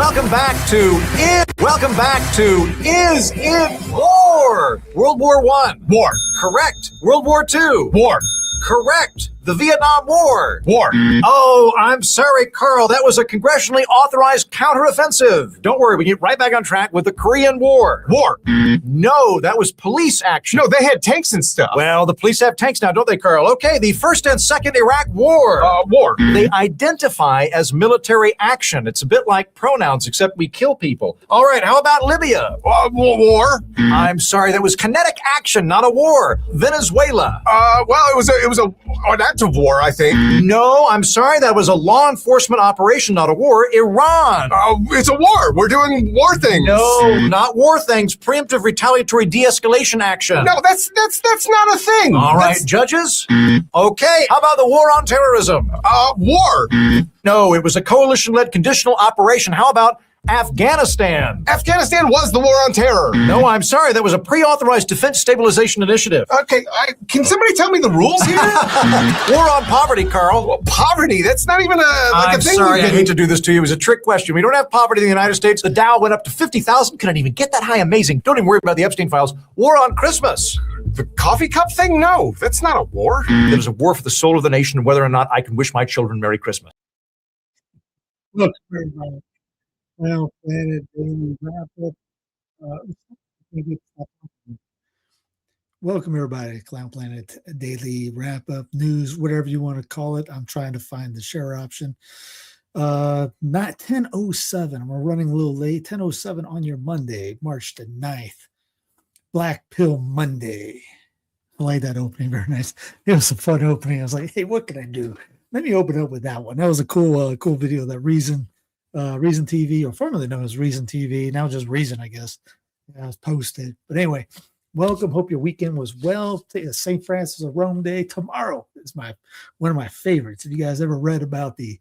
Welcome back to Is It War? World War I. War. Correct. World War II. War. Correct. The Vietnam War. War. Oh, I'm sorry, Carl. That was a congressionally authorized counteroffensive. Don't worry, we get right back on track with the Korean War. War. No, that was police action. No, they had tanks and stuff. Well, the police have tanks now, don't they, Carl? Okay, the First and Second Iraq War. War. They identify as military action. It's a bit like pronouns, except we kill people. All right, how about Libya? War. I'm sorry, that was kinetic action, not a war. Venezuela. Well, it was an act of war, I think. No, I'm sorry, that was a law enforcement operation, not a war. Iran. It's a war. We're doing war things. No, not war things. Preemptive retaliatory de-escalation action. No, that's not a thing. All right, judges? Okay, how about the war on terrorism? War. No, it was a coalition-led conditional operation. How about Afghanistan? Afghanistan was the war on terror. No, I'm sorry, that was a pre-authorized defense stabilization initiative. Okay, can somebody tell me the rules here? War on poverty, Carl. Well, poverty, that's not even a thing. I'm sorry, I hate to do this to you. It was a trick question. We don't have poverty in the United States. The Dow went up to 50,000. Couldn't even get that high. Amazing. Don't even worry about the Epstein files. War on Christmas. The coffee cup thing? No, that's not a war. It was a war for the soul of the nation and whether or not I can wish my children Merry Christmas. Look, everybody. Well, Planet Daily Wrap Up. Welcome, everybody, to Clown Planet Daily Wrap Up News, whatever you want to call it. I'm trying to find the share option. Not 10:07. We're running a little late. 10:07 on your Monday, March the 9th. Black Pill Monday. I like that opening. Very nice. It was a fun opening. I was like, hey, what can I do? Let me open up with that one. That was a cool video. That Reason TV, or formerly known as Reason TV, now just Reason, I guess, was posted. But anyway, welcome. Hope your weekend was well. St. Francis of Rome Day tomorrow is one of my favorites. If you guys ever read about the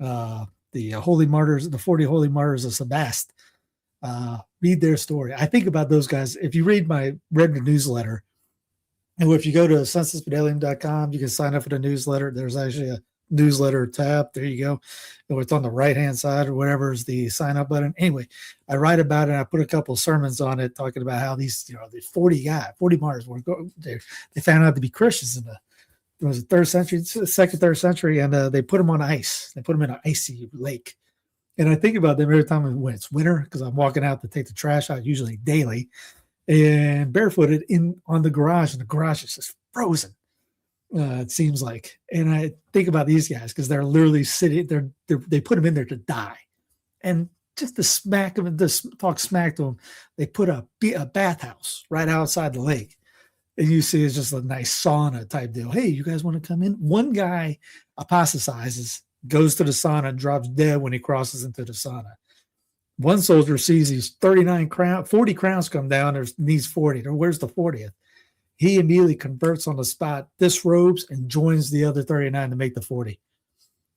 Holy Martyrs, the 40 Holy Martyrs of Sebaste, read their story. I think about those guys. If you read the newsletter, and if you go to censusfidelium.com, you can sign up for the newsletter. There's actually a newsletter tab. There you go. It's on the right-hand side or whatever is the sign-up button. Anyway, I write about it. And I put a couple of sermons on it talking about how these, the 40 martyrs they found out to be Christians in the third century, and they put them on ice. They put them in an icy lake. And I think about them every time when it's winter, because I'm walking out to take the trash out usually daily, and barefooted on the garage, and the garage is just frozen. It seems like, and I think about these guys because they're literally sitting there. They put them in there to die, and just to smack them and just talk smack to them, they put a bathhouse right outside the lake, and you see it's just a nice sauna type deal. Hey, you guys want to come in? One guy apostatizes, goes to the sauna, and drops dead when he crosses into the sauna. One soldier sees these 40 crowns come down. There's needs 40. Where's the 40th? He immediately converts on the spot, disrobes, and joins the other 39 to make the 40.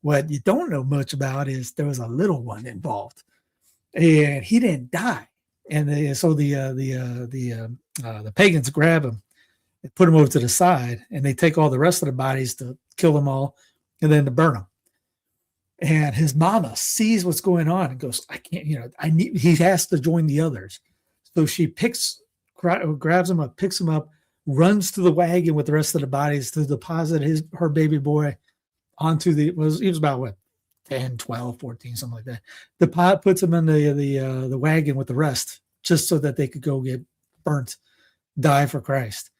What you don't know much about is there was a little one involved, and he didn't die. And so the pagans grab him, they put him over to the side, and they take all the rest of the bodies to kill them all, and then to burn them. And his mama sees what's going on and goes, I can't, he has to join the others. So she grabs him up, picks him up, runs to the wagon with the rest of the bodies to deposit her baby boy onto he was about 10, 12, 14, something like that. The pot puts him in the wagon with the rest, just so that they could go get burnt, die for Christ.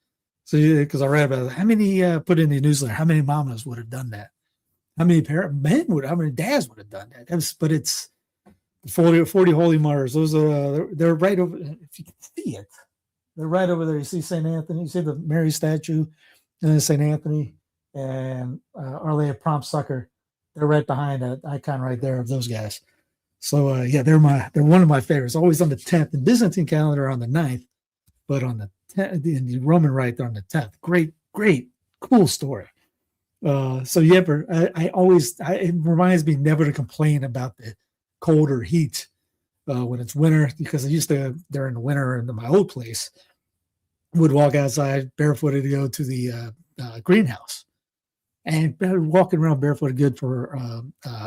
So, because I read about it, how many put in the newsletter, how many mamas would have done that? How many how many dads would have done that? But it's 40 Holy Martyrs. Those are they're right over. If you can see it, they're right over there. You see St. Anthony. You see the Mary statue, and then St. Anthony and Our Lady of Prompt Succor. They're right behind that icon right there of those guys. So they're one of my favorites. Always on the 10th. The Byzantine calendar on the 9th, but on the 10th, in the Roman rite, they're on the 10th. Great, cool story. It reminds me never to complain about the cold or heat when it's winter, because I used to, during the winter in my old place, would walk outside barefooted to go to the greenhouse, and walking around barefooted good for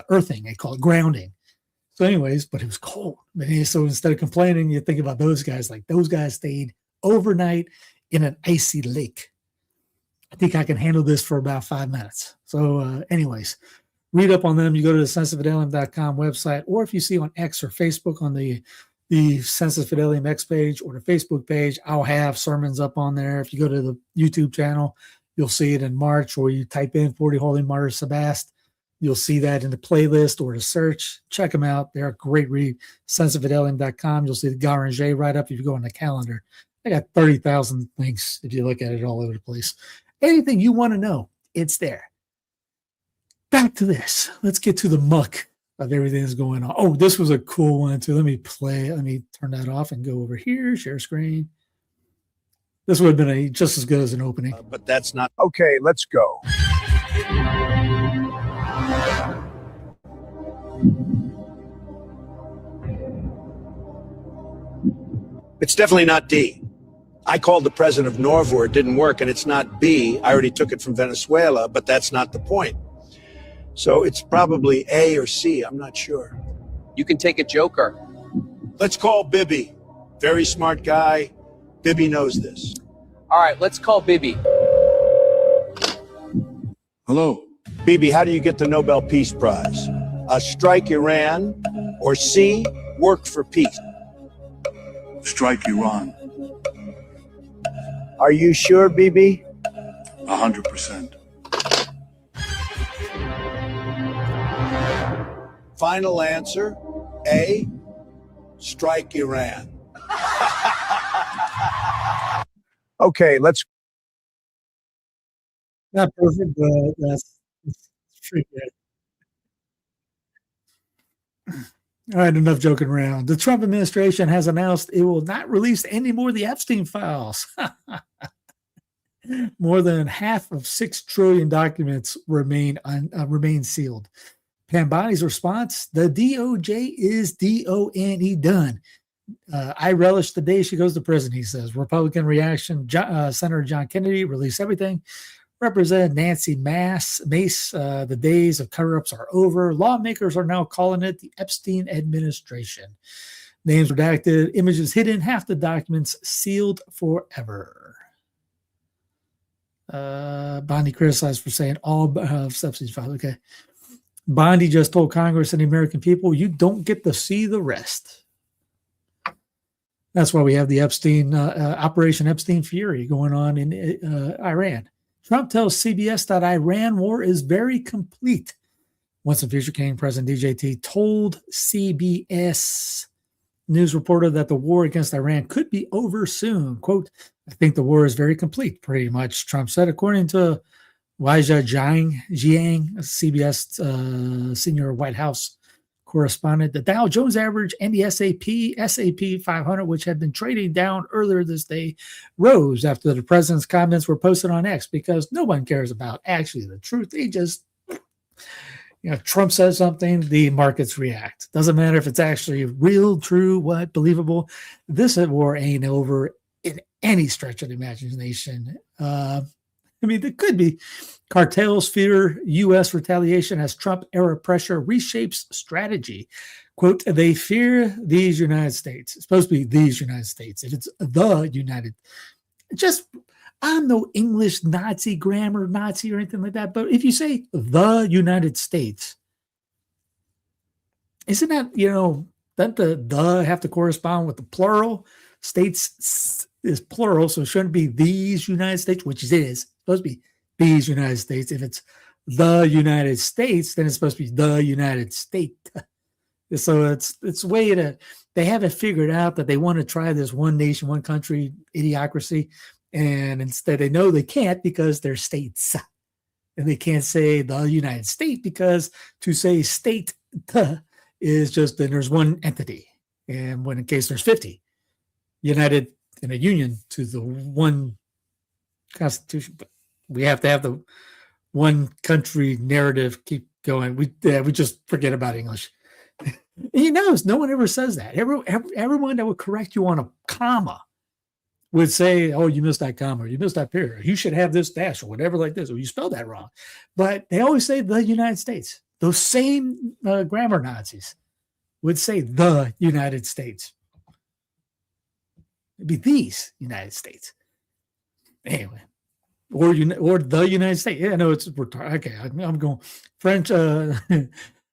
earthing. They call it grounding. So anyways, but it was cold. So instead of complaining, you think about those guys, like those guys stayed overnight in an icy lake. I think I can handle this for about 5 minutes. So anyways, read up on them. You go to the senseofidelium.com website, or if you see on X or Facebook on the Sense of Fidelium X page or the Facebook page, I'll have sermons up on there. If you go to the YouTube channel, you'll see it in March, or you type in 40 Holy Martyrs of Sebaste. You'll see that in the playlist or the search. Check them out. They're a great read. senseofidelium.com. You'll see the Garanger right up if you go on the calendar. I got 30,000 links if you look at it all over the place. Anything you want to know, it's there. Back to this. Let's get to the muck of everything that's going on. Oh, this was a cool one too. Let me turn that off and go over here, share screen. This would have been just as good as an opening. But that's not. Okay, let's go. It's definitely not D. I called the president of Norvor. It didn't work, and it's not B. I already took it from Venezuela, but that's not the point. So it's probably A or C. I'm not sure. You can take a joker. Let's call Bibi. Very smart guy. Bibi knows this. All right, let's call Bibi. Hello. Bibi, how do you get the Nobel Peace Prize? Strike Iran, or C, work for peace? Strike Iran. Are you sure, Bibi? 100%. Final answer, A, strike Iran. Okay, let's. Not perfect, but that's pretty good. All right, enough joking around. The Trump administration has announced it will not release any more of the Epstein files. More than half of 6 trillion documents remain sealed. Pambani's response: the DOJ is DONE done. I relish the day she goes to prison, he says. Republican reaction: Senator John Kennedy, release everything. Representative Nancy Mace, the days of cover-ups are over. Lawmakers are now calling it the Epstein administration. Names redacted, images hidden, half the documents sealed forever. Bondi criticized for saying all subsidies filed. Okay. Bondi just told Congress and the American people, you don't get to see the rest. That's why we have the Epstein, Operation Epstein Fury going on in Iran. Trump tells CBS that Iran war is very complete. Winston Future King, President DJT, told CBS News reporter that the war against Iran could be over soon. Quote, I think the war is very complete, pretty much, Trump said, according to Weijia Jiang, CBS senior White House correspondent. The Dow Jones average and the S&P 500, which had been trading down earlier this day, rose after the president's comments were posted on X, because no one cares about actually the truth. They just, Trump says something, the markets react. Doesn't matter if it's actually real, true, believable. This war ain't over in any stretch of the imagination. There could be. Cartels fear U.S. retaliation as Trump-era pressure reshapes strategy. Quote, they fear these United States. It's supposed to be these United States. If it's the United, I'm no English Nazi grammar Nazi or anything like that. But if you say the United States, isn't that, doesn't the have to correspond with the plural? States is plural, so it shouldn't be these United States, which it is. It's supposed to be these United States. If it's the United States, then it's supposed to be the United States. So it's a way they haven't figured out that they want to try this one nation, one country idiocracy. And instead they know they can't because they're states. And they can't say the United States because to say state is just, then there's one entity. And when in case there's 50, united in a union to the one constitution. But we have to have the one country narrative keep going. We just forget about English. He knows no one ever says that. Everyone that would correct you on a comma would say, oh, you missed that comma, or you missed that period, you should have this dash, or whatever like this, or you spelled that wrong. But they always say the United States. Those same grammar Nazis would say the United States. It'd be these United States. Anyway, or the United States. Yeah, no, it's okay. I'm going French.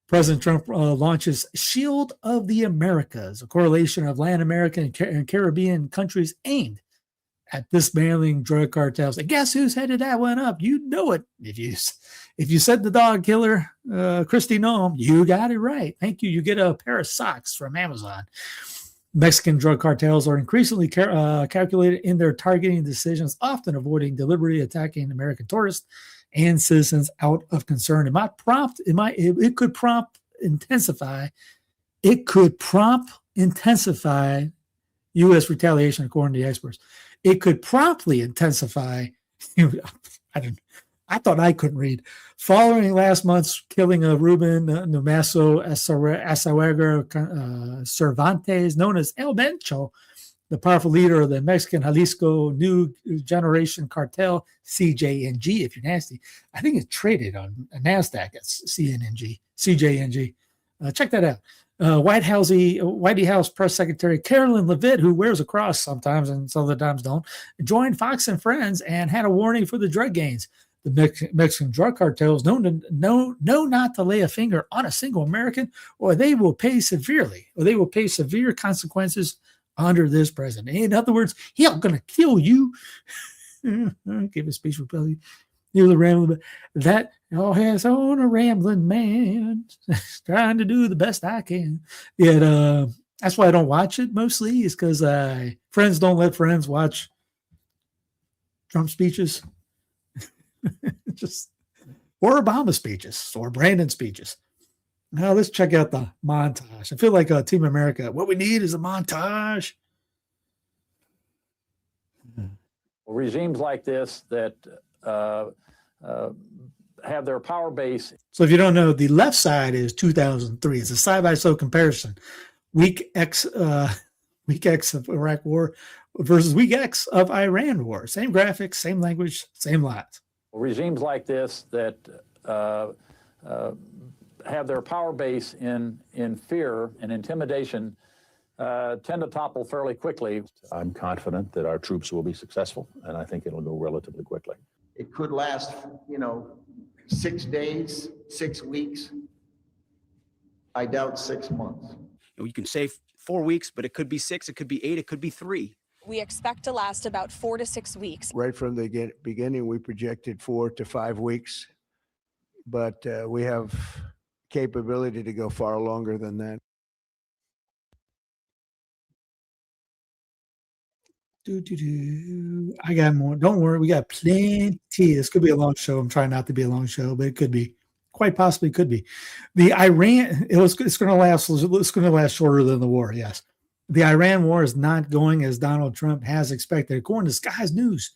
President Trump launches Shield of the Americas, a correlation of Latin American and Caribbean countries aimed at dismantling drug cartels. And guess who's headed that one up? You know it. If you said the dog killer, Christy Noem, you got it right. Thank you. You get a pair of socks from Amazon. Mexican drug cartels are increasingly calculated in their targeting decisions, often avoiding deliberately attacking American tourists and citizens out of concern. It could prompt intensify U.S. retaliation, according to the experts. It could promptly intensify. I thought I couldn't read. Following last month's killing of Ruben Numaso Asahuaga Cervantes, known as El Mencho, the powerful leader of the Mexican Jalisco New Generation Cartel, CJNG, if you're nasty. I think it's traded on NASDAQ at CJNG. Check that out. White House Press Secretary Carolyn Levitt, who wears a cross sometimes and some other times don't, joined Fox and Friends and had a warning for the drug gangs. The Mexican drug cartels know not to lay a finger on a single American, or they will pay severe consequences under this president. In other words, he's going to kill you. Give a speech for Billy. You're the rambling, that all has on a rambling man, trying to do the best I can. Yet, that's why I don't watch it mostly, is because friends don't let friends watch Trump speeches. Or Obama speeches or Brandon speeches. Now let's check out the montage. I feel like Team America, what we need is a montage. Regimes like this that have their power base. So if you don't know, the left side is 2003. It's a side-by-side comparison. Week X of Iraq War versus week X of Iran War. Same graphics, same language, same lots. Regimes like this that have their power base in fear and intimidation tend to topple fairly quickly. I'm confident that our troops will be successful, and I think it'll go relatively quickly. It could last, 6 days, 6 weeks. I doubt 6 months. You can say 4 weeks, but it could be 6, it could be 8, it could be 3. We expect to last about 4 to 6 weeks. Right from the beginning, we projected 4 to 5 weeks, but we have capability to go far longer than that. I got more. Don't worry, we got plenty. This could be a long show. I'm trying not to be a long show, but it could be. Quite possibly could be. The Iran, it's going to last. It's going to last shorter than the war. Yes. The Iran war is not going as Donald Trump has expected. According to Sky's News,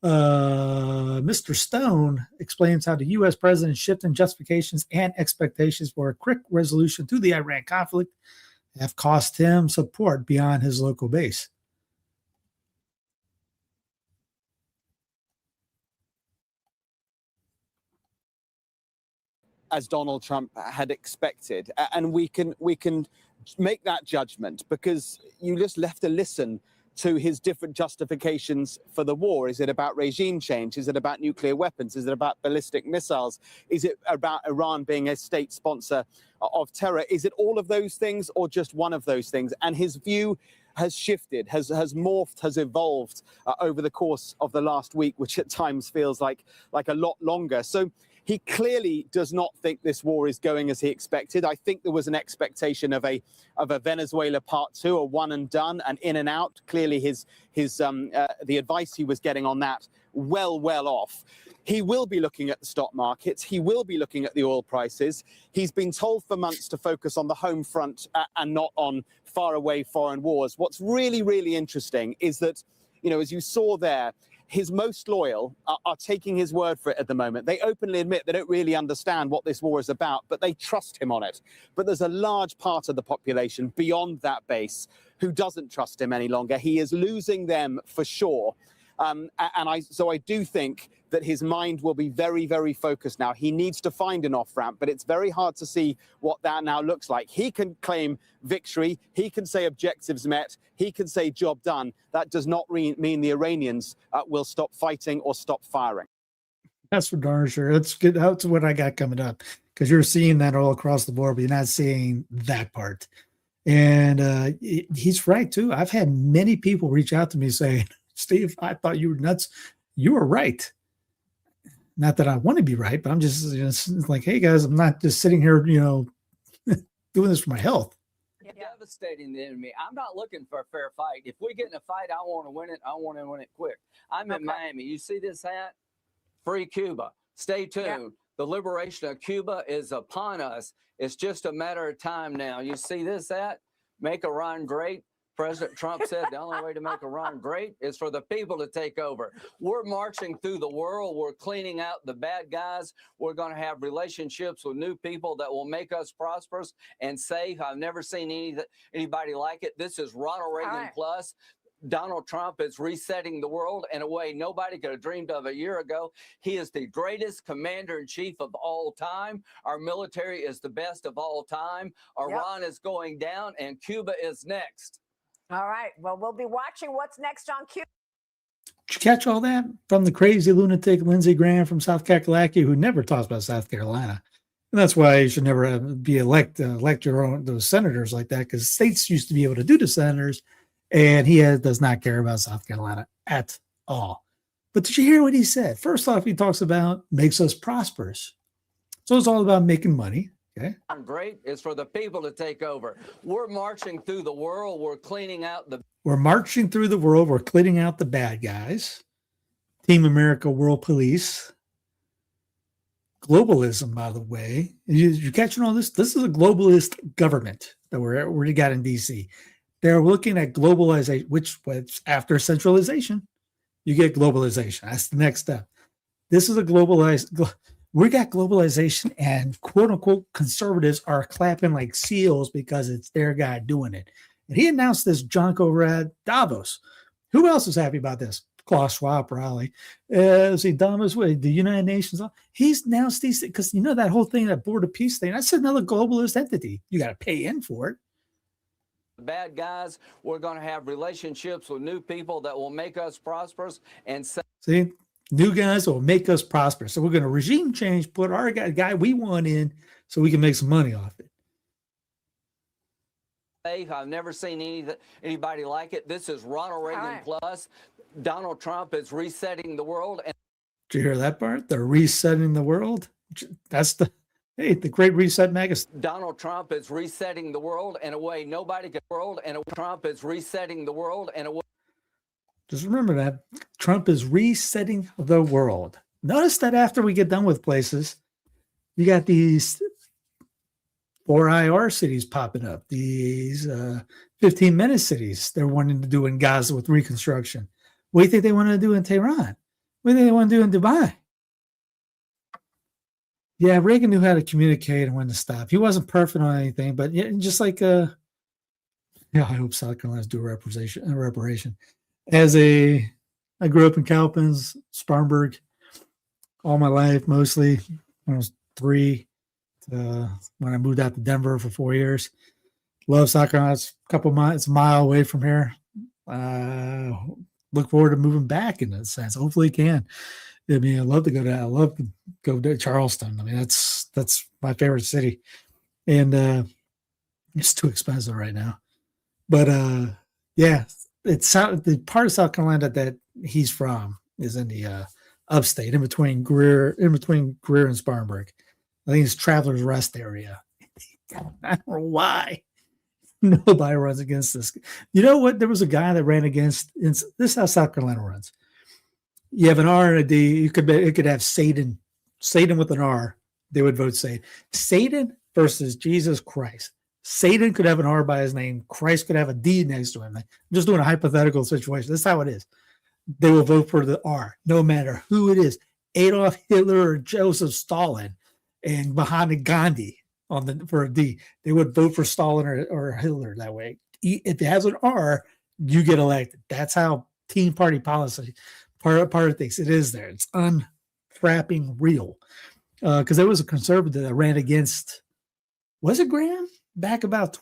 Mr. Stone explains how the U.S. president's shift in justifications and expectations for a quick resolution to the Iran conflict have cost him support beyond his local base. As Donald Trump had expected, and we can make that judgment because you just have to listen to his different justifications for the war. Is it about regime change? Is it about nuclear weapons? Is it about ballistic missiles? Is it about Iran being a state sponsor of terror? Is it all of those things or just one of those things? And his view has shifted, has morphed, has evolved over the course of the last week, which at times feels like a lot longer. So he clearly does not think this war is going as he expected. I think there was an expectation of a Venezuela part 2, a one and done, and in and out. Clearly, the advice he was getting on that well off. He will be looking at the stock markets. He will be looking at the oil prices. He's been told for months to focus on the home front and not on faraway foreign wars. What's really, really interesting is that, as you saw there, his most loyal are taking his word for it at the moment. They openly admit they don't really understand what this war is about, but they trust him on it. But there's a large part of the population beyond that base who doesn't trust him any longer. He is losing them for sure. So I do think that his mind will be very, very focused now. He needs to find an off-ramp, but it's very hard to see what that now looks like. He can claim victory. He can say objectives met. He can say job done. That does not mean the Iranians will stop fighting or stop firing. That's for darn sure. That's good. That's what I got coming up, because you're seeing that all across the board, but you're not seeing that part. And he's right, too. I've had many people reach out to me saying, Steve, I thought you were nuts. You were right. Not that I want to be right, but I'm just it's like, hey, guys, I'm not just sitting here, doing this for my health. Devastating the enemy. I'm not looking for a fair fight. If we get in a fight, I want to win it. I want to win it quick. I'm in Miami. You see this hat? Free Cuba. Stay tuned. Yeah. The liberation of Cuba is upon us. It's just a matter of time now. You see this hat? Make Iran great. President Trump said the only way to make Iran great is for the people to take over. We're marching through the world. We're cleaning out the bad guys. We're going to have relationships with new people that will make us prosperous and safe. I've never seen anybody like it. This is Ronald Reagan plus. Donald Trump is resetting the world in a way nobody could have dreamed of a year ago. He is the greatest commander-in-chief of all time. Our military is the best of all time. Iran is going down, and Cuba is next. All right. Well, we'll be watching what's next on Cuba. Did you catch all that from the crazy lunatic Lindsey Graham from South Carolina, who never talks about South Carolina? And that's why you should never be elect your own those senators like that, because states used to be able to do the senators, and he does not care about South Carolina at all. But did you hear what he said? First off, he talks about makes us prosperous. So it's all about making money. Okay. Great. It's for the people to take over. We're marching through the world. We're cleaning out the. We're marching through the world. We're cleaning out the bad guys. Team America, World Police. Globalism, by the way. You're catching all this? This is a globalist government that we got in D.C. They're looking at globalization, which was after centralization, you get globalization. That's the next step. This is a globalized. We got globalization, and quote unquote conservatives are clapping like seals because it's their guy doing it. And he announced this junk over at Davos. Who else is happy about this? Klaus Schwab, probably. Davos, the United Nations. He's announced these because that whole thing, that Board of Peace thing. That's another globalist entity. You got to pay in for it. Bad guys. We're going to have relationships with new people that will make us prosperous and see. New guys will make us prosperous. So we're going to regime change, put our guy we want in so we can make some money off it. I've never seen anybody like it. This is Ronald Reagan plus. Donald Trump is resetting the world. Did you hear that part? They're resetting the world. That's the Great Reset magazine. Donald Trump is resetting the world in a way nobody could. Trump is resetting the world in a way. Just remember that Trump is resetting the world. Notice that after we get done with places, you got these 4 IR cities popping up, these 15-minute cities they're wanting to do in Gaza with reconstruction. What do you think they want to do in Tehran? What do you think they want to do in Dubai? Yeah, Reagan knew how to communicate and when to stop. He wasn't perfect on anything, but just like, I hope South Carolina's do a reparation. I grew up in Cowpens, Spartanburg, all my life, mostly when I was 3, when I moved out to Denver for 4 years. Love South Carolina. It's a couple miles, it's a mile away from here. Look forward to moving back in that sense. Hopefully can. I mean, I love to go to Charleston. I mean, that's my favorite city. And it's too expensive right now. But it's the part of South Carolina that he's from is in the upstate, in between Greer and Spartanburg. I think it's Travelers Rest area. I don't know why nobody runs against this. You know what? There was a guy that ran against. This is how South Carolina runs. You have an R and a D. It could have Satan with an R. They would vote Satan. Satan versus Jesus Christ. Satan could have an R by his name. Christ could have a D next to him. I'm just doing a hypothetical situation. That's how it is. They will vote for the R, no matter who it is. Adolf Hitler or Joseph Stalin and Mahatma Gandhi for a D. They would vote for Stalin or Hitler that way. If it has an R, you get elected. That's how Tea Party policy Part of things. It is there. It's unfrapping real. Because there was a conservative that ran against, was it Graham? Back about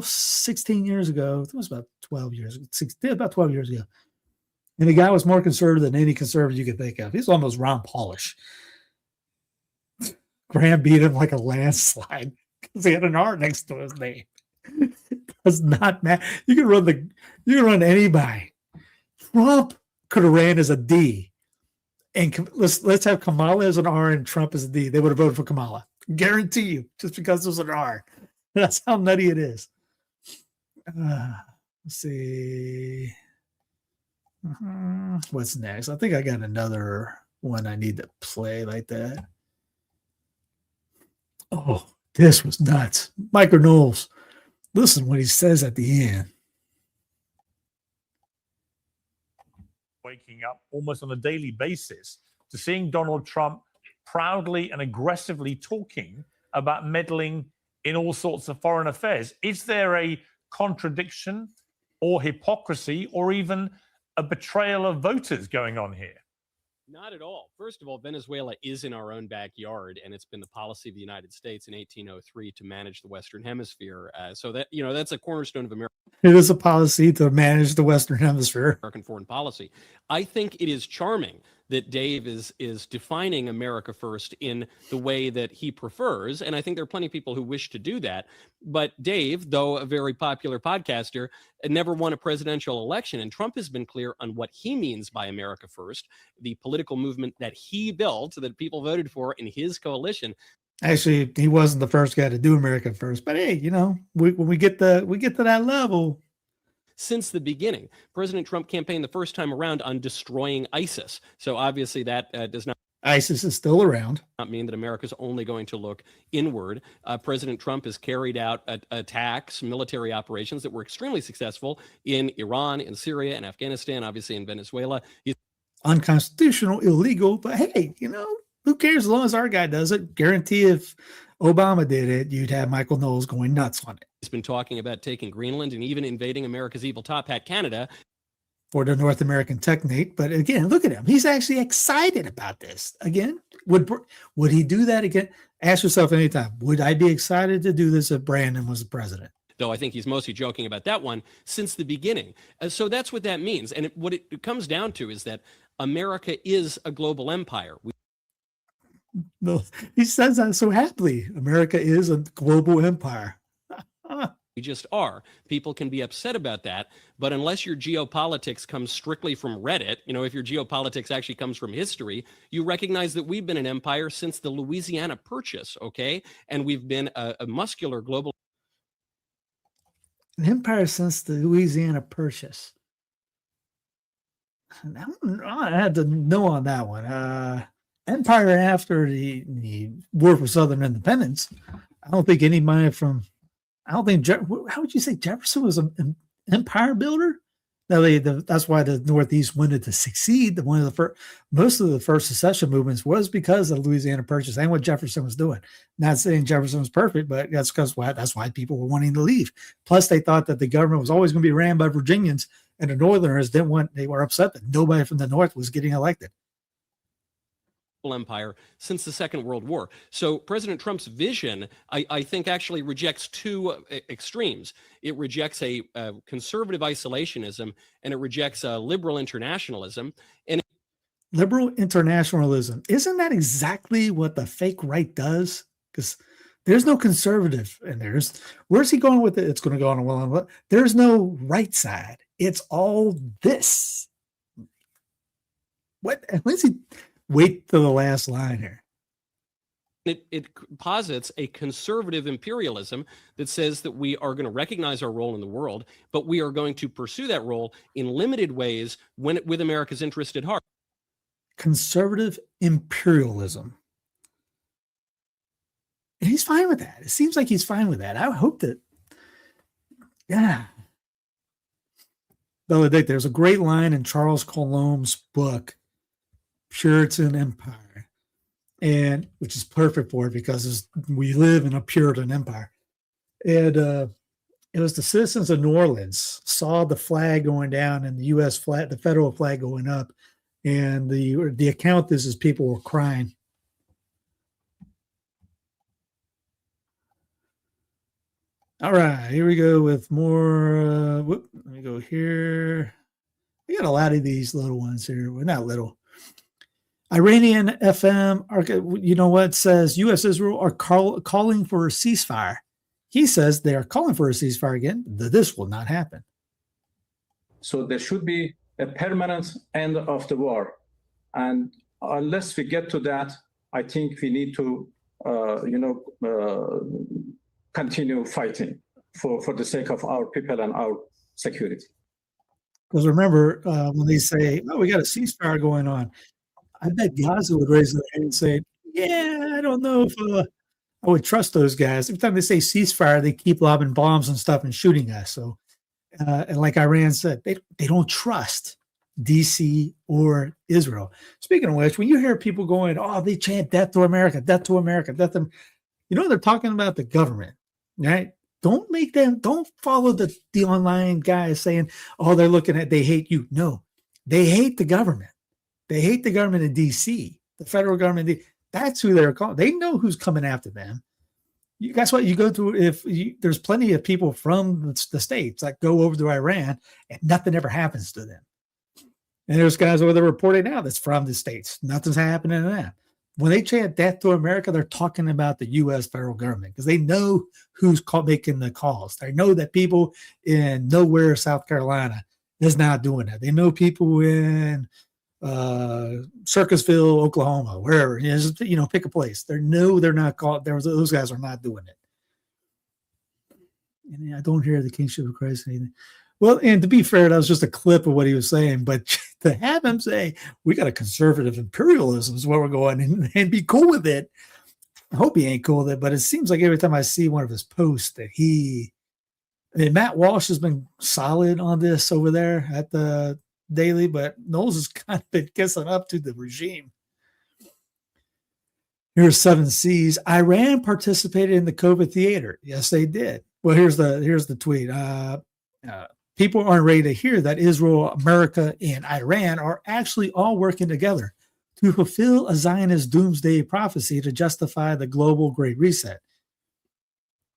16 years ago. It was about 12 years, about 12 years ago. And the guy was more conservative than any conservative you could think of. He's almost Ron Paulish. Graham beat him like a landslide because he had an R next to his name. It does not matter. You can run anybody. Trump could have ran as a D. And let's have Kamala as an R and Trump as a D. They would have voted for Kamala. Guarantee you, just because there's an R. That's how nutty it is. Let's see. What's next? I think I got another one I need to play like that. Oh, this was nuts. Michael Knowles. Listen what he says at the end. Waking up almost on a daily basis to seeing Donald Trump proudly and aggressively talking about meddling in all sorts of foreign affairs. Is there a contradiction or hypocrisy or even a betrayal of voters going on here? Not at all. First of all, Venezuela is in our own backyard, and it's been the policy of the United States in 1803 to manage the Western Hemisphere. So that, that's a cornerstone of America. It is a policy to manage the Western Hemisphere. American foreign policy. I think it is charming that Dave is defining America first in the way that he prefers. And I think there are plenty of people who wish to do that. But Dave, though a very popular podcaster, never won a presidential election. And Trump has been clear on what he means by America first, the political movement that he built, that people voted for in his coalition. Actually, he wasn't the first guy to do America first. But hey, when we get to that level. Since the beginning, President Trump campaigned the first time around on destroying ISIS. So obviously that does not. ISIS is still around. Not mean that America's only going to look inward. President Trump has carried out attacks, military operations that were extremely successful in Iran, in Syria, and Afghanistan, obviously in Venezuela. He's unconstitutional, illegal, but hey, who cares as long as our guy does it? Guarantee if Obama did it, you'd have Michael Knowles going nuts on it. He's been talking about taking Greenland and even invading America's evil top hat, Canada. For the North American technate. But again, look at him. He's actually excited about this. Again, would he do that again? Ask yourself anytime, would I be excited to do this if Brandon was the president? Though I think he's mostly joking about that one since the beginning. So that's what that means. And what it comes down to is that America is a global empire. No, he says that so happily. America is a global empire. We just are. People can be upset about that, but unless your geopolitics comes strictly from Reddit, if your geopolitics actually comes from history, you recognize that we've been an empire since the Louisiana Purchase, okay? And we've been a muscular global an empire since the Louisiana Purchase. I had to know on that one. Empire after the War for Southern Independence. I don't think anybody from. I don't think. How would you say Jefferson was an empire builder? No, that's why the Northeast wanted to succeed. Most of the first secession movements was because of the Louisiana Purchase and what Jefferson was doing. Not saying Jefferson was perfect, but that's why people were wanting to leave. Plus, they thought that the government was always going to be ran by Virginians, and the Northerners didn't want. They were upset that nobody from the North was getting elected. Empire since the Second World War. So President Trump's vision, I think, actually rejects two extremes. It rejects a conservative isolationism, and it rejects a liberal internationalism. And liberal internationalism, isn't that exactly what the fake right does? Because there's no conservative in there. Where's he going with it? It's going to go on a well. There's no right side. It's all this. What? Lindsey, wait till the last line here. It posits a conservative imperialism that says that we are going to recognize our role in the world, but we are going to pursue that role in limited ways with America's interest at heart. Conservative imperialism. And he's fine with that. It seems like he's fine with that. I hope that, yeah. Benedict, there's a great line in Charles Colombe's book, Puritan Empire, and which is perfect for it because we live in a Puritan empire. And it was the citizens of New Orleans saw the flag going down and the U.S. flag, the federal flag going up, And the account is people were crying. All right, here we go with more. Let me go here. We got a lot of these little ones here. Well, not little. Iranian FM, you know what, says U.S. Israel are calling for a ceasefire. He says they are calling for a ceasefire again. This will not happen. So there should be a permanent end of the war. And unless we get to that, I think we need to, continue fighting for the sake of our people and our security. Because remember, when they say, oh, we got a ceasefire going on, I bet Gaza would raise their hand and say, yeah, I don't know if I would trust those guys. Every time they say ceasefire, they keep lobbing bombs and stuff and shooting us. So, and like Iran said, they don't trust DC or Israel. Speaking of which, when you hear people going, oh, they chant death to America, death to America, death to, they're talking about the government, right? Don't follow the online guys saying, oh, they're looking at, they hate you. No, they hate the government. They hate the government in DC, the federal government. That's who they're calling. They know who's coming after them. That's what you go through. There's plenty of people from the states that go over to Iran and nothing ever happens to them. And there's guys over there reporting now that's from the states. Nothing's happening to them. When they chant death to America, they're talking about the U.S. federal government because they know who's making the calls. They know that people in nowhere, South Carolina, is not doing that. They know people in Circusville, Oklahoma, wherever, pick a place. They're not called. Those guys are not doing it. And I don't hear the kingship of Christ or anything. Well, and to be fair, that was just a clip of what he was saying. But to have him say, we got a conservative imperialism is where we're going and be cool with it. I hope he ain't cool with it. But it seems like every time I see one of his posts that Matt Walsh has been solid on this over there at the Daily, but Knowles has kind of been kissing up to the regime. Here's 7 C's. Iran participated in the COVID theater. Yes, they did. Well, here's the tweet. People aren't ready to hear that Israel, America, and Iran are actually all working together to fulfill a Zionist doomsday prophecy to justify the global Great Reset.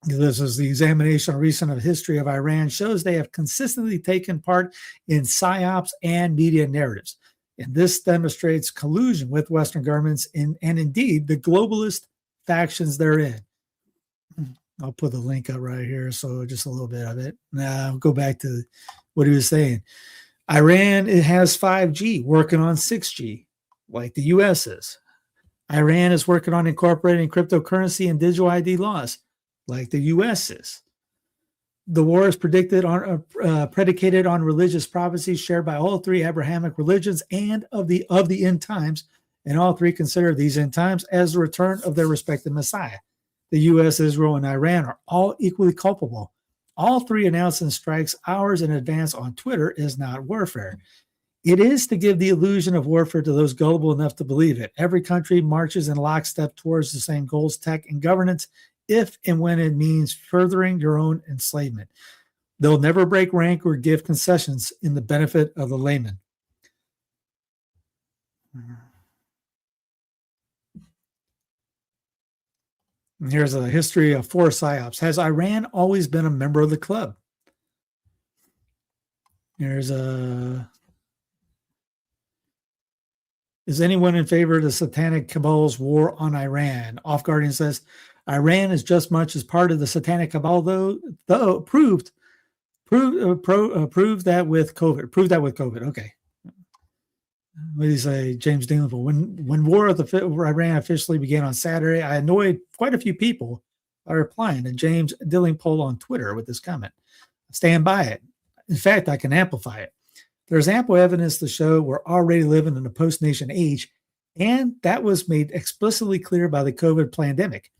This is the examination of recent history of Iran shows they have consistently taken part in psyops and media narratives. And this demonstrates collusion with Western governments and indeed the globalist factions therein. I'll put the link up right here. So just a little bit of it. Now I'll go back to what he was saying. Iran, it has 5G working on 6G like the U.S. is. Iran is working on incorporating cryptocurrency and digital ID laws like the U.S. is. The war is predicated on religious prophecies shared by all 3 Abrahamic religions and of the end times, and all 3 consider these end times as the return of their respective Messiah. The U.S., Israel, and Iran are all equally culpable. All 3 announcing strikes hours in advance on Twitter is not warfare. It is to give the illusion of warfare to those gullible enough to believe it. Every country marches in lockstep towards the same goals, tech, and governance, if and when it means furthering your own enslavement. They'll never break rank or give concessions in the benefit of the layman. And here's a history of 4 psyops. Has Iran always been a member of the club? Is anyone in favor of the satanic cabal's war on Iran? Off Guardian says, Iran is just much as part of the satanic cabal, though proved that with COVID. Okay. What do you say, James Dinglepool? When war with Iran officially began on Saturday, I annoyed quite a few people by replying to James Dillingpole on Twitter with this comment. I stand by it. In fact, I can amplify it. There's ample evidence to show we're already living in a post-nation age, and that was made explicitly clear by the COVID pandemic.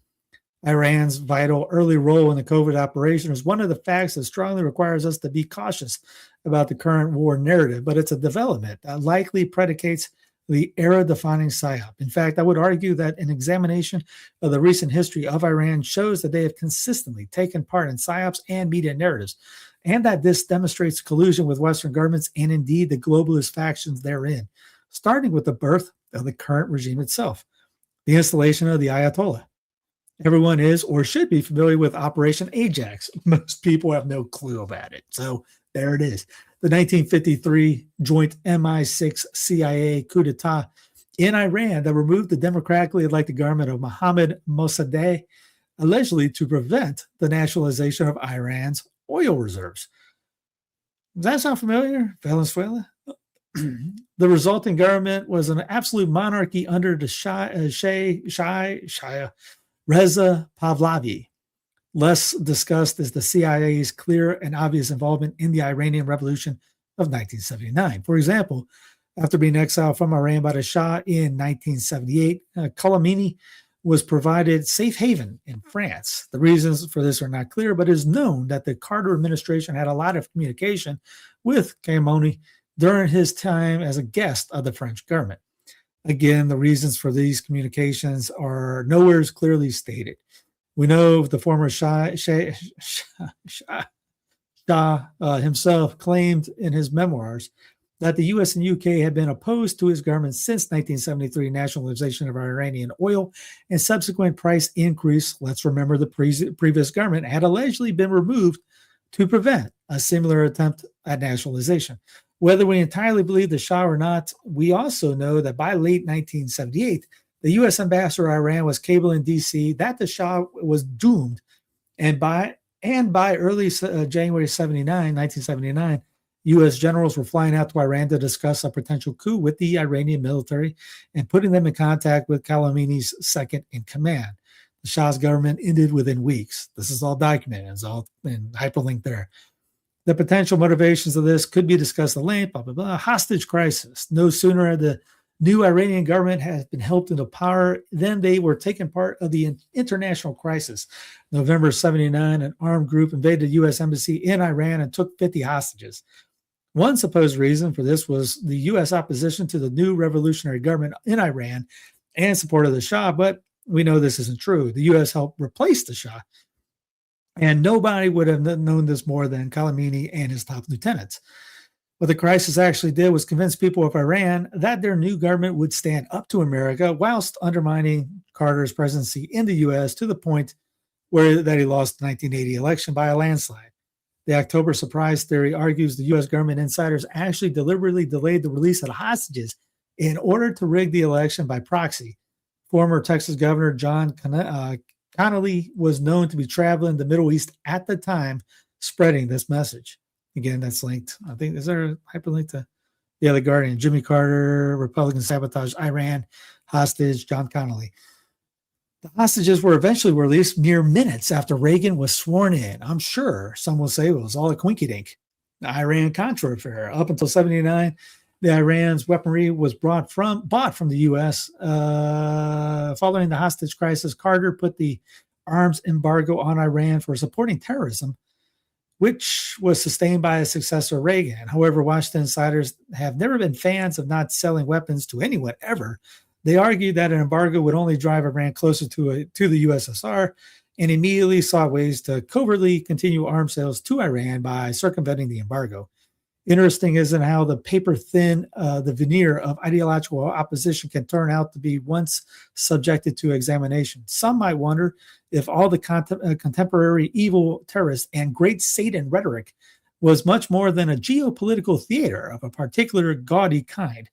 Iran's vital early role in the COVID operation is one of the facts that strongly requires us to be cautious about the current war narrative, but it's a development that likely predicates the era-defining psyop. In fact, I would argue that an examination of the recent history of Iran shows that they have consistently taken part in psyops and media narratives, and that this demonstrates collusion with Western governments and indeed the globalist factions therein. starting with the birth of the current regime itself, the installation of the Ayatollah. Everyone is or should be familiar with Operation Ajax. Most people have no clue about it. So there it is. The 1953 joint MI6 CIA coup d'etat in Iran that removed the democratically elected government of Mohammad Mossadegh, allegedly to prevent the nationalization of Iran's oil reserves. Does that sound familiar? Venezuela? The resulting government was an absolute monarchy under the Shah Reza Pahlavi. Less discussed is the CIA's clear and obvious involvement in the Iranian Revolution of 1979. For example, after being exiled from Iran by the Shah in 1978, Khamenei was provided safe haven in France. The reasons for this are not clear, but it is known that the Carter administration had a lot of communication with Khamenei during his time as a guest of the French government. Again, the reasons for these communications are nowhere clearly stated. We know the former Shah himself claimed in his memoirs that the U.S. and UK had been opposed to his government since 1973 nationalization of Iranian oil and subsequent price increase. Let's remember the previous government had allegedly been removed to prevent a similar attempt at nationalization. Whether we entirely believe the Shah or not, we also know that by late 1978, the U.S. ambassador to Iran was cabling D.C. that the Shah was doomed, and by early January 1979, U.S. generals were flying out to Iran to discuss a potential coup with the Iranian military and putting them in contact with Khamenei's second in command. The Shah's government ended within weeks. This is all documented. It's all in hyperlink there. The potential motivations of this could be discussed at length, blah, blah, blah. Hostage crisis. No sooner had the new Iranian government has been helped into power than they were taking part of the international crisis. November 79, an armed group invaded the U.S. embassy in Iran and took 50 hostages. One supposed reason for this was the U.S. opposition to the new revolutionary government in Iran and support of the Shah, but we know this isn't true. The U.S. helped replace the Shah, and nobody would have known this more than Khamenei and his top lieutenants. What the crisis actually did was convince people of Iran that their new government would stand up to America whilst undermining Carter's presidency in the U.S. to the point that he lost the 1980 election by a landslide. The October surprise theory argues the U.S. government insiders actually deliberately delayed the release of the hostages in order to rig the election by proxy. Former Texas Governor John Connally was known to be traveling the Middle East at the time, spreading this message. Again, that's linked. I think, is there a hyperlink to The Guardian? Jimmy Carter, Republican sabotage Iran, hostage, John Connally. The hostages were eventually released mere minutes after Reagan was sworn in. I'm sure some will say it was all a quinky dink. The Iran-Contra affair. Up until 79, the Iran's weaponry was bought from the U.S. Following the hostage crisis, Carter put the arms embargo on Iran for supporting terrorism, which was sustained by his successor Reagan. However, Washington insiders have never been fans of not selling weapons to anyone ever. They argued that an embargo would only drive Iran closer to the USSR and immediately sought ways to covertly continue arms sales to Iran by circumventing the embargo. Interesting isn't how the paper-thin, the veneer of ideological opposition can turn out to be once subjected to examination. Some might wonder if all the contemporary evil terrorists and great Satan rhetoric was much more than a geopolitical theater of a particular gaudy kind.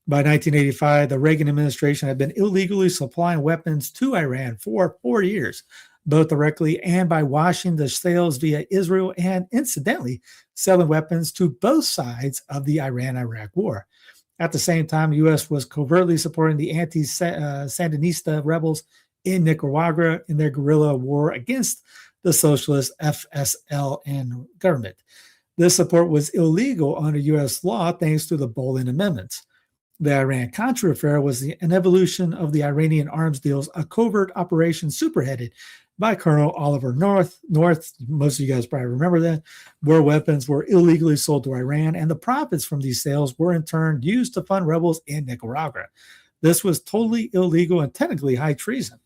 By 1985, the Reagan administration had been illegally supplying weapons to Iran for 4 years, both directly and by washing the sales via Israel and, incidentally, selling weapons to both sides of the Iran-Iraq war. At the same time, the U.S. was covertly supporting the anti-Sandinista rebels in Nicaragua in their guerrilla war against the socialist FSLN government. This support was illegal under U.S. law thanks to the Bolin Amendments. The Iran-Contra affair was an evolution of the Iranian arms deals, a covert operation superheaded by Colonel Oliver North. Most of you guys probably remember that, where weapons were illegally sold to Iran, and the profits from these sales were in turn used to fund rebels in Nicaragua. This was totally illegal and technically high treason.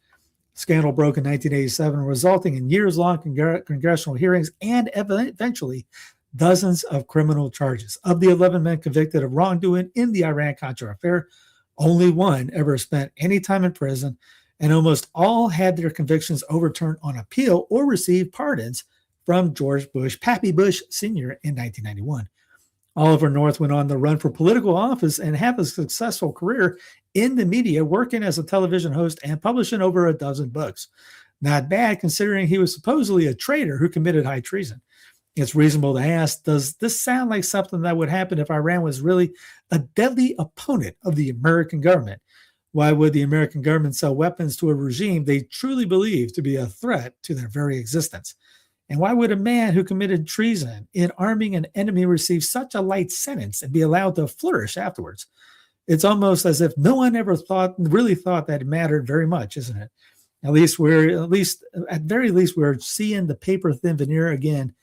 Scandal broke in 1987, resulting in years-long congressional hearings and eventually dozens of criminal charges. Of the 11 men convicted of wrongdoing in the Iran-Contra affair, only one ever spent any time in prison, and almost all had their convictions overturned on appeal or received pardons from George Bush, Pappy Bush Sr. in 1991. Oliver North went on the run for political office and had a successful career in the media, working as a television host and publishing over a dozen books. Not bad, considering he was supposedly a traitor who committed high treason. It's reasonable to ask, does this sound like something that would happen if Iran was really a deadly opponent of the American government? Why would the American government sell weapons to a regime they truly believe to be a threat to their very existence? And why would a man who committed treason in arming an enemy receive such a light sentence and be allowed to flourish afterwards? It's almost as if no one ever really thought that it mattered very much, isn't it? At very least, we're seeing the paper-thin veneer again,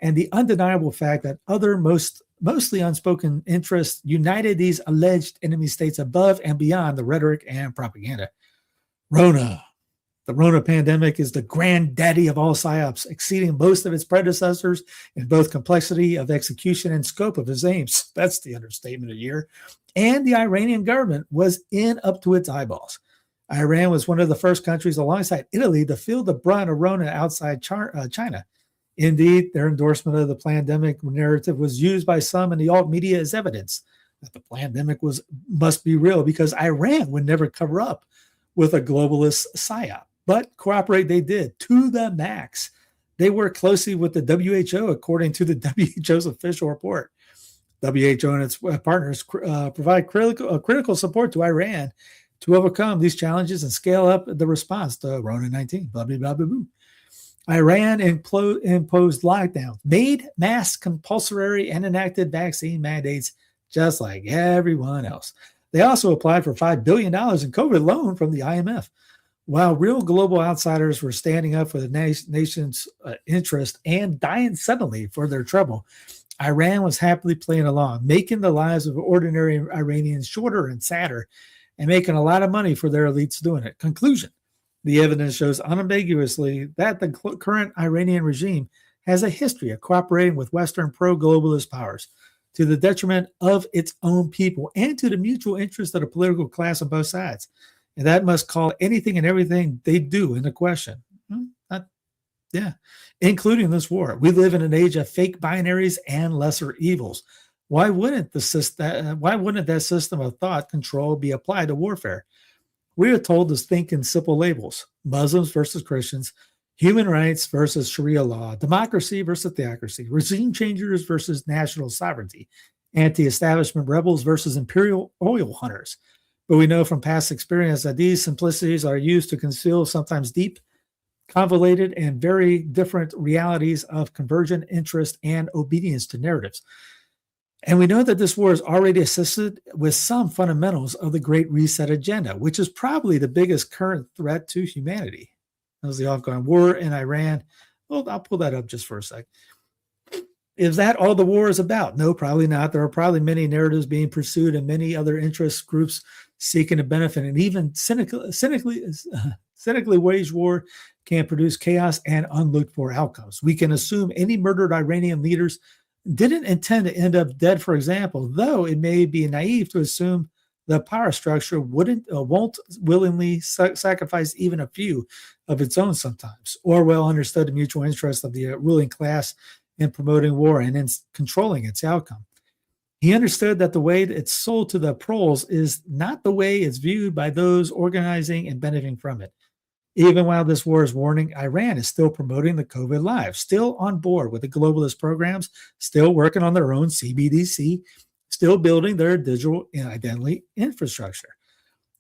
and the undeniable fact that other mostly unspoken interests united these alleged enemy states above and beyond the rhetoric and propaganda. Rona. The Rona pandemic is the granddaddy of all psyops, exceeding most of its predecessors in both complexity of execution and scope of its aims. That's the understatement of the year. And the Iranian government was in up to its eyeballs. Iran was one of the first countries alongside Italy to feel the brunt of Rona outside China. Indeed, their endorsement of the pandemic narrative was used by some in the alt media as evidence that the pandemic must be real because Iran would never cover up with a globalist psyop. But cooperate they did to the max. They worked closely with the WHO, according to the WHO's official report. WHO and its partners provide critical support to Iran to overcome these challenges and scale up the response to Rona-19. Blah, blah, blah, blah, blah. Iran imposed lockdowns, made masks compulsory, and enacted vaccine mandates just like everyone else. They also applied for $5 billion in COVID loan from the IMF. While real global outsiders were standing up for the nation's interest and dying suddenly for their trouble, Iran was happily playing along, making the lives of ordinary Iranians shorter and sadder, and making a lot of money for their elites doing it. Conclusion: the evidence shows unambiguously that the current Iranian regime has a history of cooperating with Western pro-globalist powers to the detriment of its own people and to the mutual interest of the political class on both sides. And that must call anything and everything they do into question. Including this war. We live in an age of fake binaries and lesser evils. Why wouldn't that system of thought control be applied to warfare? We are told to think in simple labels: Muslims versus Christians, human rights versus Sharia law, democracy versus theocracy, regime changers versus national sovereignty, anti-establishment rebels versus imperial oil hunters. But we know from past experience that these simplicities are used to conceal sometimes deep, convoluted, and very different realities of convergent interest and obedience to narratives. And we know that this war is already assisted with some fundamentals of the Great Reset agenda, which is probably the biggest current threat to humanity. That was the ongoing war in Iran. Well, I'll pull that up just for a sec. Is that all the war is about? No, probably not. There are probably many narratives being pursued and many other interest groups seeking to benefit, and even cynically waged war can produce chaos and unlooked for outcomes. We can assume any murdered Iranian leaders didn't intend to end up dead, for example, though it may be naive to assume the power structure won't willingly sacrifice even a few of its own sometimes. Orwell understood the mutual interest of the ruling class in promoting war and in controlling its outcome. He understood that the way it's sold to the proles is not the way it's viewed by those organizing and benefiting from it. Even while this war is warning, Iran is still promoting the COVID live, still on board with the globalist programs, still working on their own CBDC, still building their digital identity infrastructure.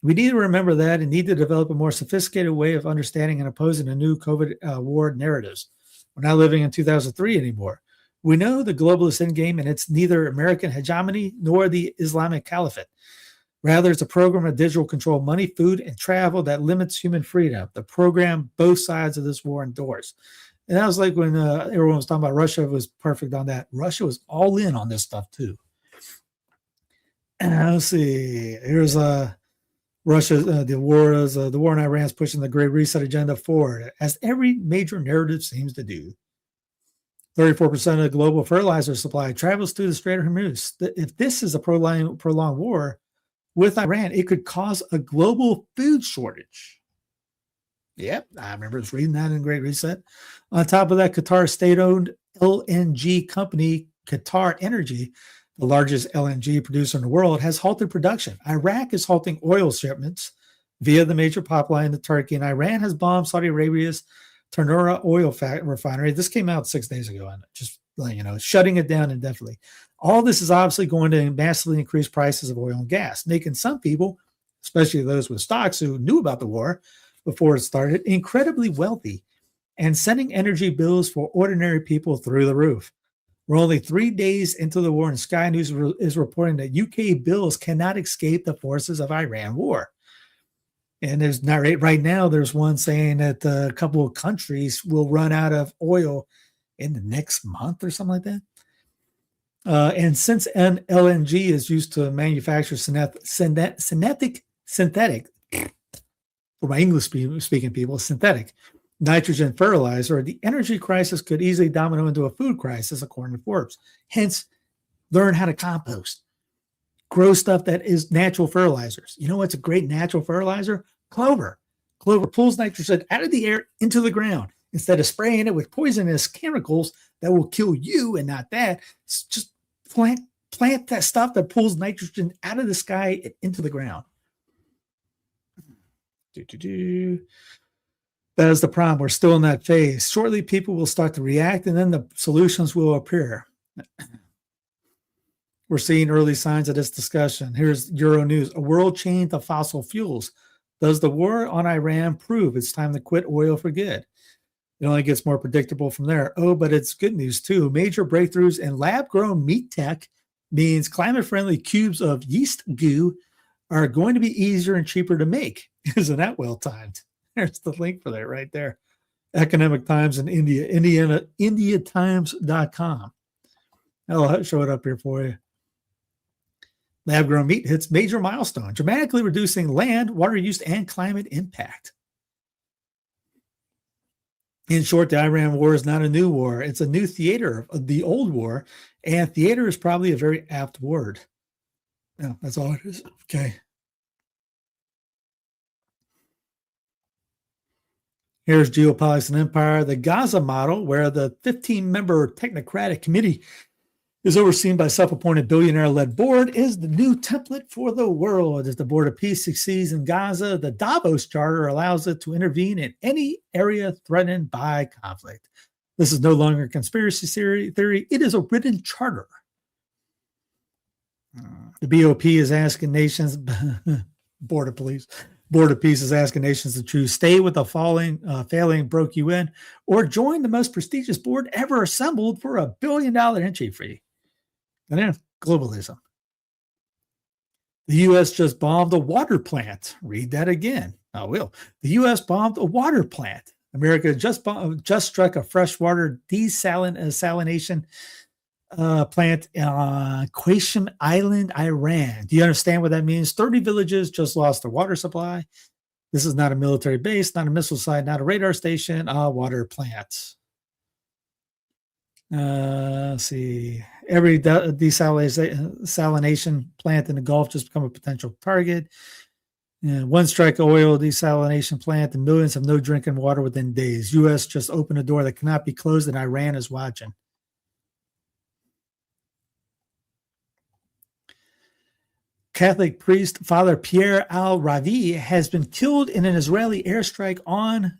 We need to remember that and need to develop a more sophisticated way of understanding and opposing the new COVID war narratives. We're not living in 2003 anymore. We know the globalist endgame, and it's neither American hegemony nor the Islamic Caliphate. Rather, it's a program of digital control, money, food, and travel that limits human freedom. The program both sides of this war endorse. And that was like when everyone was talking about Russia was perfect on that. Russia was all in on this stuff too. And let's see. Here's Russia. The war in Iran is pushing the Great Reset agenda forward, as every major narrative seems to do. 34% of the global fertilizer supply travels through the Strait of Hormuz. If this is a prolonged war with Iran, it could cause a global food shortage. Yep, I remember reading that in Great Reset. On top of that, Qatar state-owned LNG company, Qatar Energy, the largest LNG producer in the world, has halted production. Iraq is halting oil shipments via the major pipeline to Turkey, and Iran has bombed Saudi Arabia's Ternura oil refinery. This came out 6 days ago, and just shutting it down indefinitely. All this is obviously going to massively increase prices of oil and gas, making some people, especially those with stocks who knew about the war before it started, incredibly wealthy and sending energy bills for ordinary people through the roof. We're only 3 days into the war, and Sky News is reporting that UK bills cannot escape the forces of Iran war. And there's not right now, there's one saying that a couple of countries will run out of oil in the next month or something like that. And since LNG is used to manufacture synthetic, for my English-speaking people, synthetic nitrogen fertilizer, the energy crisis could easily domino into a food crisis, according to Forbes. Hence, learn how to compost. Grow stuff that is natural fertilizers. You know what's a great natural fertilizer? Clover. Clover pulls nitrogen out of the air into the ground. Instead of spraying it with poisonous chemicals that will kill you and not that, just plant that stuff that pulls nitrogen out of the sky and into the ground. That is the problem. We're still in that phase. Shortly, people will start to react, and then the solutions will appear. We're seeing early signs of this discussion. Here's Euro News. A world chain to fossil fuels. Does the war on Iran prove it's time to quit oil for good? It only gets more predictable from there. Oh, but it's good news too. Major breakthroughs in lab-grown meat tech means climate-friendly cubes of yeast goo are going to be easier and cheaper to make. Isn't that well-timed? There's the link for that right there. Economic Times in India, indiatimes.com. I'll show it up here for you. Lab-grown meat hits major milestone, dramatically reducing land, water use, and climate impact. In short, the Iran war is not a new war. It's a new theater of the old war, and theater is probably a very apt word. No, that's all it is. Okay. Here's Geopolitics and Empire, the Gaza model, where the 15-member technocratic committee is overseen by self-appointed billionaire-led board, is the new template for the world. As the Board of Peace succeeds in Gaza, the Davos Charter allows it to intervene in any area threatened by conflict. This is no longer a conspiracy theory. It is a written charter. The BOP is asking nations, Board of Peace is asking nations to choose stay with the failing broke UN or join the most prestigious board ever assembled for $1 billion entry fee. And then globalism. The U.S. just bombed a water plant. Read that again. I will. The U.S. bombed a water plant. America just struck a freshwater desalination plant on Qasem Island, Iran. Do you understand what that means? 30 villages just lost their water supply. This is not a military base, not a missile site, not a radar station, a water plant. Let's see. Every desalination plant in the Gulf just become a potential target. One strike oil desalination plant and millions have no drinking water within days. U.S. just opened a door that cannot be closed, and Iran is watching. Catholic priest Father Pierre Al-Ravi has been killed in an Israeli airstrike on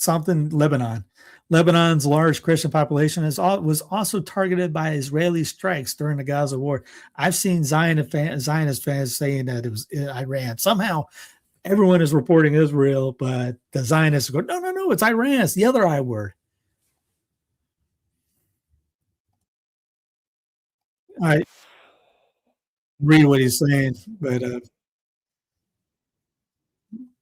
Lebanon. Lebanon's large Christian population was also targeted by Israeli strikes during the Gaza war. I've seen Zionist fans saying that it was Iran. Somehow, everyone is reporting Israel, but the Zionists go, no, it's Iran. It's the other I word. All right. Read what he's saying, but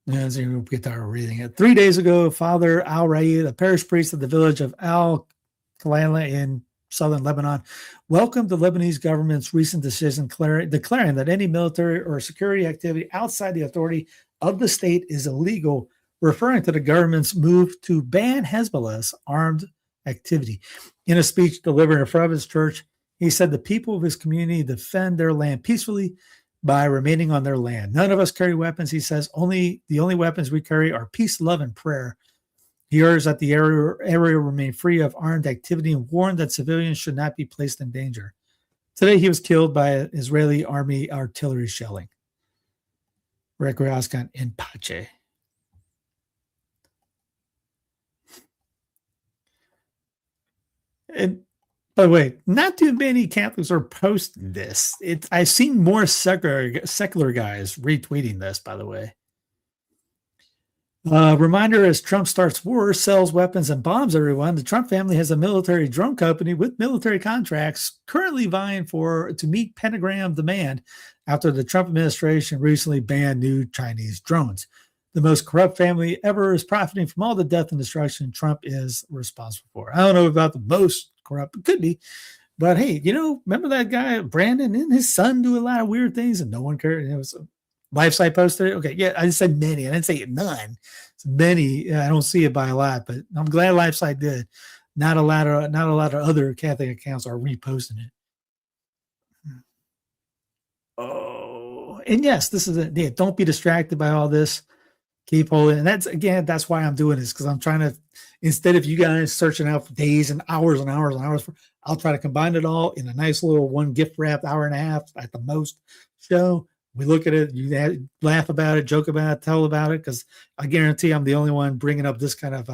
as you get tired of reading it. 3 days ago, Father Al-Raid, a parish priest of the village of Al-Kalala in southern Lebanon, welcomed the Lebanese government's recent decision declaring that any military or security activity outside the authority of the state is illegal, referring to the government's move to ban Hezbollah's armed activity. In a speech delivered in front of his church, he said the people of his community defend their land peacefully by remaining on their land. None of us carry weapons, he says. The only weapons we carry are peace, love, and prayer. He urged that the area remain free of armed activity and warned that civilians should not be placed in danger. Today, he was killed by Israeli army artillery shelling. Requiescat in pace. And by the way, not too many Catholics are posting this. I've seen more secular guys retweeting this, by the way. Reminder, as Trump starts war, sells weapons and bombs everyone, the Trump family has a military drone company with military contracts currently vying to meet pentagram demand after the Trump administration recently banned new Chinese drones. The most corrupt family ever is profiting from all the death and destruction Trump is responsible for. I don't know about the most corrupt, it could be, but hey, remember that guy, Brandon, and his son do a lot of weird things and no one cared. It was LifeSite posted it. Okay, yeah, I just said many. I didn't say none. It's many. I don't see it by a lot, but I'm glad LifeSite did. Not a lot of other Catholic accounts are reposting it. Oh, and yes, this is it. Yeah, don't be distracted by all this. Keep holding. And that's why I'm doing this, because I'm trying to, instead of you guys searching out for days and hours and hours and hours, I'll try to combine it all in a nice little one gift wrapped hour and a half at the most show. We look at it, you laugh about it, joke about it, tell about it, because I guarantee I'm the only one bringing up this kind of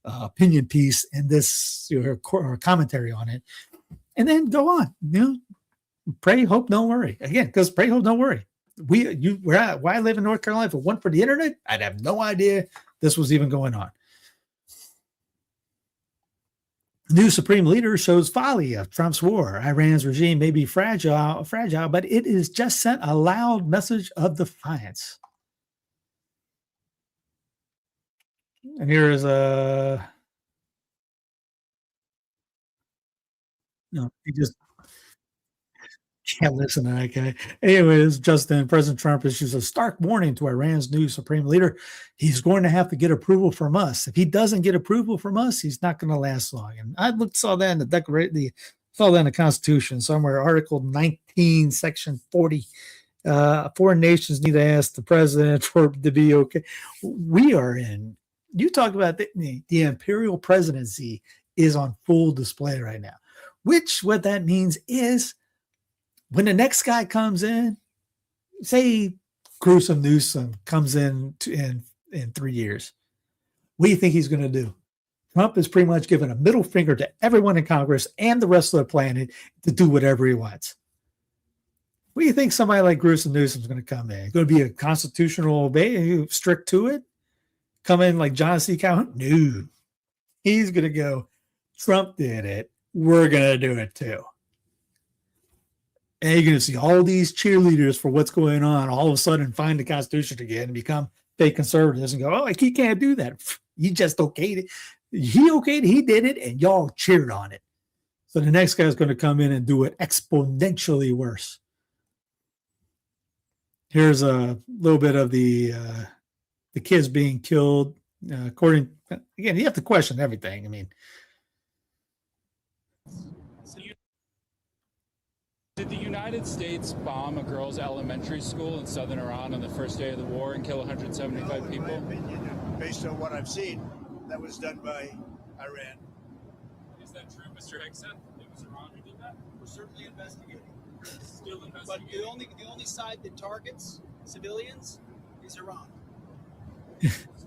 opinion piece and this or commentary on it. And then go on, pray, hope, don't worry. Again, because pray, hope, don't worry. Where I live in North Carolina, if it weren't for the internet, I'd have no idea this was even going on. New supreme leader shows folly of Trump's war. Iran's regime may be fragile, but it is just sent a loud message of defiance. And here is he just can't listen to that guy. Anyways, President Trump issues a stark warning to Iran's new supreme leader. He's going to have to get approval from us. If he doesn't get approval from us, he's not going to last long. And I saw that in the Constitution somewhere, Article 19, Section 40. Foreign nations need to ask the president for to be okay. You talk about the imperial presidency is on full display right now, what that means is, when the next guy comes in, say Gruesome Newsom comes in 3 years, what do you think he's going to do? Trump is pretty much giving a middle finger to everyone in Congress and the rest of the planet to do whatever he wants. What do you think somebody like Gruesome Newsom is going to come in? Going to be a constitutional strict to it? Come in like John C. Calhoun? No. He's going to go, Trump did it. We're going to do it too. And you're going to see all these cheerleaders for what's going on all of a sudden find the Constitution again and become fake conservatives and go, oh, he can't do that. He just okayed it. He did it, and y'all cheered on it. So the next guy is going to come in and do it exponentially worse. Here's a little bit of the kids being killed. Again, you have to question everything. I mean, did the United States bomb a girls' elementary school in southern Iran on the first day of the war and kill 175 people? In my opinion, based on what I've seen, that was done by Iran. Is that true, Mr. Hickson? It was Iran who did that? We're certainly investigating. Still investigating. But the only side that targets civilians is Iran.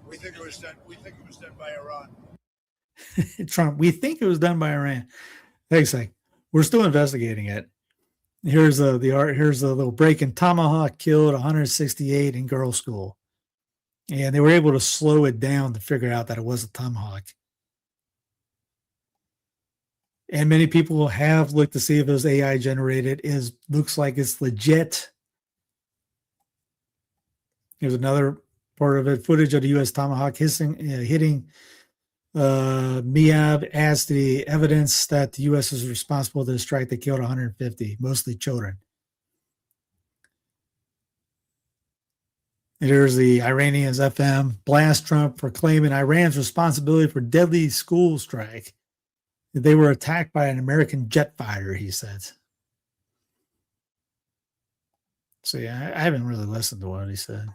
We think it was done. We think it was done by Iran. Trump. We think it was done by Iran. Thanks, we're still investigating it. Here's the little break in Tomahawk killed 168 in girls' school. And they were able to slow it down to figure out that it was a Tomahawk. And many people have looked to see if it was AI generated. Looks like it's legit. Here's another part of it. Footage of the U.S. Tomahawk hitting Miab as the evidence that the U.S. is responsible for the strike that killed 150, mostly children. Here's the Iranians FM blast Trump for claiming Iran's responsibility for deadly school strike. They were attacked by an American jet fighter, he says. See, I haven't really listened to what he said.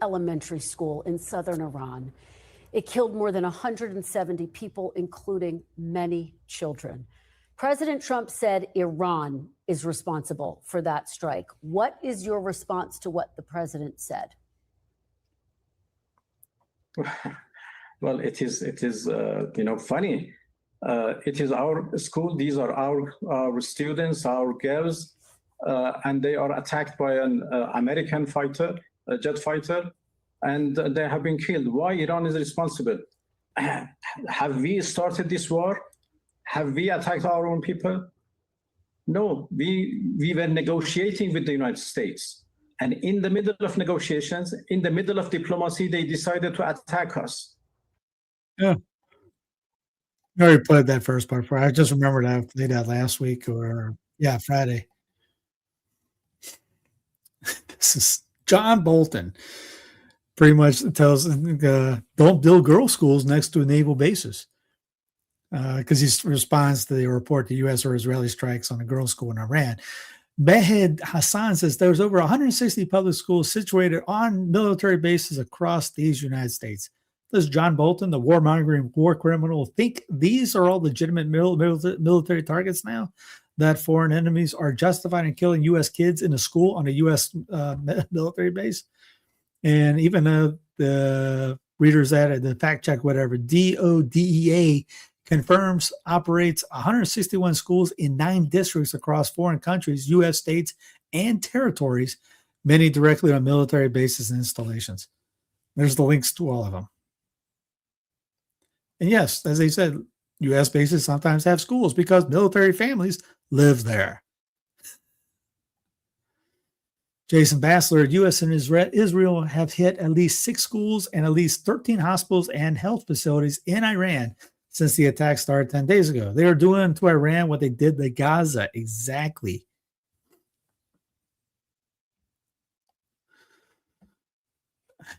Elementary school in southern Iran. It killed more than 170 people, including many children. President Trump said Iran is responsible for that strike. What is your response to what the president said? Well, it is funny. It is our school. These are our students, our girls, and they are attacked by an American fighter, a jet fighter, and they have been killed. Why Iran is responsible? Have we started this war? Have we attacked our own people? No, we were negotiating with the United States. And in the middle of negotiations, in the middle of diplomacy, they decided to attack us. Yeah. I already played that first part for. I just remembered I played that last week or Friday. This is John Bolton. Pretty much tells don't build girls' schools next to naval bases. Because he responds to the report the U.S. or Israeli strikes on a girls' school in Iran. Mehed Hassan says there's over 160 public schools situated on military bases across these United States. Does John Bolton, the warmongering war criminal, think these are all legitimate military targets now? That foreign enemies are justified in killing U.S. kids in a school on a U.S. Military base? And even the readers at the fact check, whatever, DODEA confirms operates 161 schools in 9 districts across foreign countries, U.S. states, and territories, many directly on military bases and installations. There's the links to all of them. And yes, as they said, U.S. bases sometimes have schools because military families live there. Jason Bassler, U.S. and Israel have hit at least 6 schools and at least 13 hospitals and health facilities in Iran since the attack started 10 days ago. They are doing to Iran what they did to Gaza. Exactly.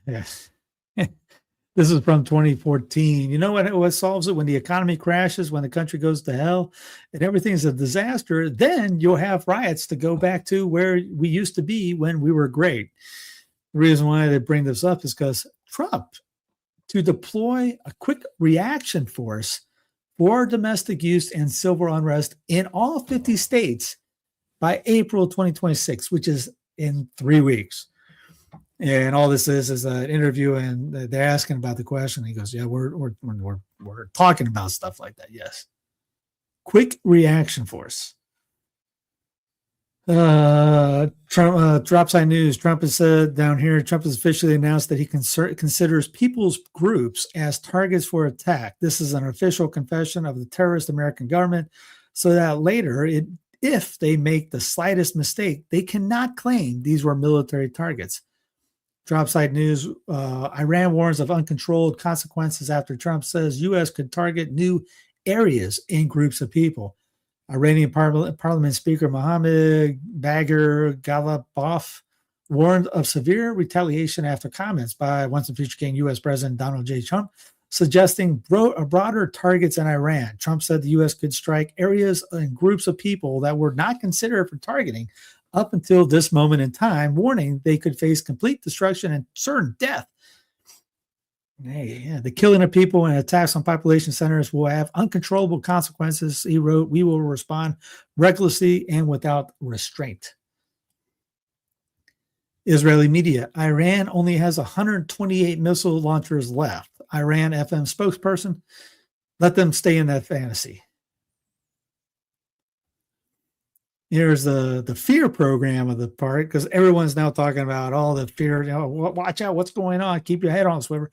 Yes. This is from 2014. You know what solves it? When the economy crashes, when the country goes to hell and everything's a disaster, then you'll have riots to go back to where we used to be when we were great. The reason why they bring this up is because Trump, to deploy a quick reaction force for domestic use and civil unrest in all 50 states by April 2026, which is in 3 weeks. And all this is an interview, and they're asking about the question. He goes, "Yeah, we're talking about stuff like that." Yes, quick reaction force. Trump Dropside News. Trump has said down here. Trump has officially announced that he considers people's groups as targets for attack. This is an official confession of the terrorist American government, so that later, if they make the slightest mistake, they cannot claim these were military targets. Dropside News, Iran warns of uncontrolled consequences after Trump says U.S. could target new areas and groups of people. Iranian Parliament Speaker Mohammad Bagher Ghalibaf warned of severe retaliation after comments by once and future King U.S. President Donald J. Trump, suggesting broader targets in Iran. Trump said the U.S. could strike areas and groups of people that were not considered for targeting up until this moment in time, warning they could face complete destruction and certain death. The killing of people and attacks on population centers will have uncontrollable consequences, he wrote. We will respond recklessly and without restraint. Israeli media, Iran only has 128 missile launchers left. Iran FM spokesperson, let them stay in that fantasy. Here's the fear program of the part, because everyone's now talking about all the fear. Watch out, what's going on? Keep your head on a swivel.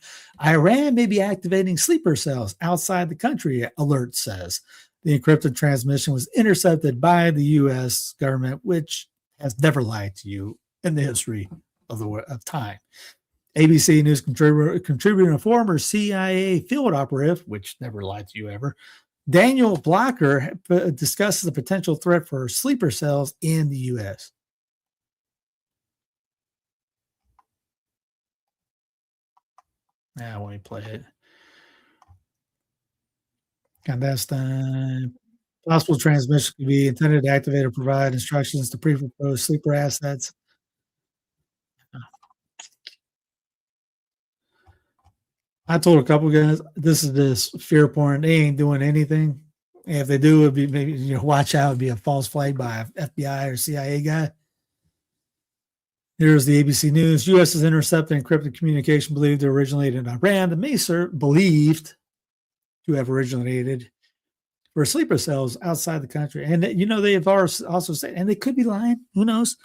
Iran may be activating sleeper cells outside the country, alert says. The encrypted transmission was intercepted by the U.S. government, which has never lied to you in the history of time. ABC News contributor and former CIA field operative, which never lied to you ever, Daniel Blocker discusses the potential threat for sleeper cells in the U.S. Now, let me play it. Candace Owens. Possible transmission could be intended to activate or provide instructions to pre-proposed sleeper assets. I told a couple guys, this is this fear porn. They ain't doing anything. And if they do, it'd be maybe, watch out. It'd be a false flag by a FBI or CIA guy. Here's the ABC News. U.S. has intercepted encrypted communication believed to originate in Iran. The Macer believed to have originated for sleeper cells outside the country. And, they have also said, and they could be lying. Who knows?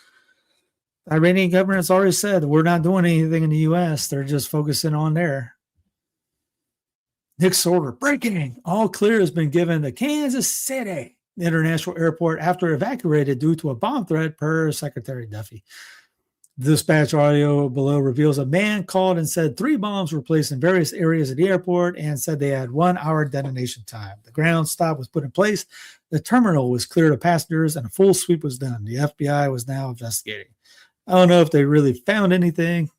The Iranian government has already said we're not doing anything in the U.S. They're just focusing on there. Nick Sorter, breaking. All clear has been given to Kansas City International Airport after evacuated due to a bomb threat, per Secretary Duffy. Dispatch audio below reveals a man called and said 3 bombs were placed in various areas of the airport and said they had 1 hour detonation time. The ground stop was put in place. The terminal was cleared of passengers and a full sweep was done. The FBI was now investigating. I don't know if they really found anything.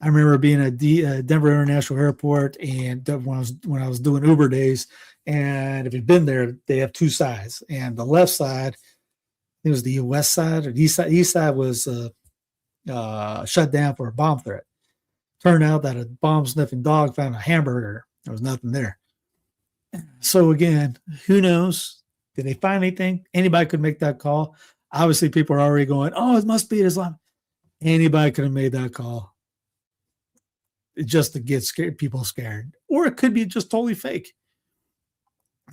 I remember being at Denver International Airport, and when I was doing Uber days, and if you've been there, they have 2 sides, and the left side, it was the west side or the east side. East side was shut down for a bomb threat. Turned out that a bomb sniffing dog found a hamburger. There was nothing there. So again, who knows? Did they find anything? Anybody could make that call. Obviously, people are already going, "Oh, it must be Islam." Anybody could have made that call just to get people scared, or it could be just totally fake.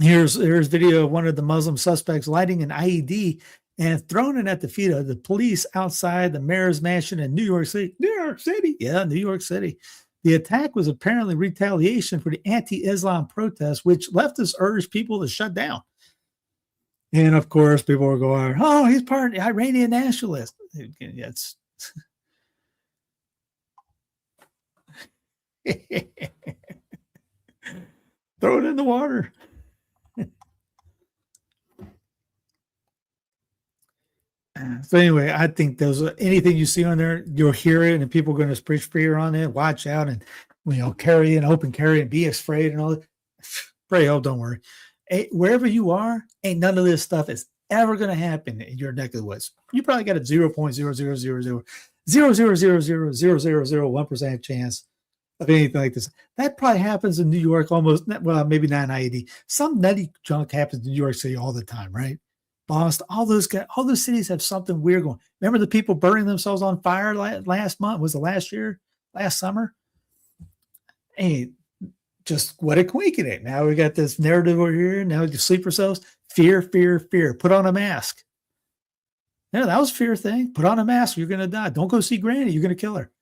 Here's video of one of the Muslim suspects lighting an IED and throwing it at the feet of the police outside the mayor's mansion in New York City. New York City. Yeah, New York City. The attack was apparently retaliation for the anti-Islam protests, which leftists urged people to shut down. And of course, people were going, "Oh, he's part of the Iranian nationalist." Yes. Throw it in the water. So anyway, I think anything you see on there, you'll hear it, and people are going to preach fear on it. Watch out, and carry and open carry and be afraid and all that. Pray, hope, don't worry. Wherever you are, ain't none of this stuff is ever going to happen in your neck of the woods. You probably got a 0.00000000001% chance of anything like this. That probably happens in New York almost, well, maybe not in IED. Some nutty junk happens in New York City all the time, right? Boston, all those cities have something weird going. Remember the people burning themselves on fire last month? Was it last summer? Hey, just what a coincidence. Now we got this narrative over here. Now you sleeper cells. Fear, fear, fear. Put on a mask. Yeah, that was a fear thing. Put on a mask. You're going to die. Don't go see Granny. You're going to kill her.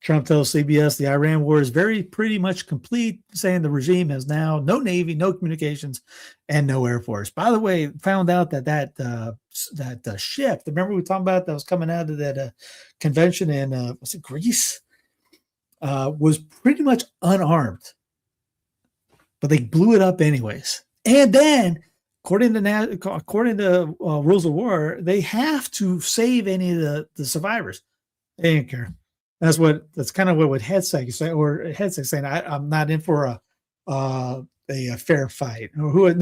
Trump tells CBS the Iran war is pretty much complete, saying the regime has now no Navy, no communications, and no Air Force. By the way, found out that ship, remember we were talking about that was coming out of that convention in, was it Greece? Was pretty much unarmed, but they blew it up anyways. And then, according to rules of war, they have to save any of the survivors. They didn't care. That's kind of what Headsack is saying, or Headsack saying, I'm not in for a fair fight. Or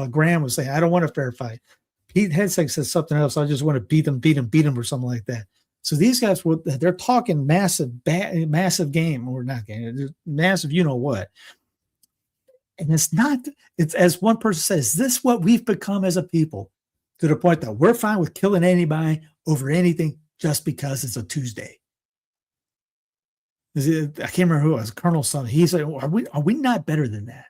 Graham was saying, I don't want a fair fight. Pete Headsack says something else. I just want to beat him, or something like that. So these guys they're talking massive game, or not game, massive, what. And it's as one person says, this is what we've become as a people, to the point that we're fine with killing anybody over anything just because it's a Tuesday. I can't remember who it was, Colonel something. He said, are we not better than that?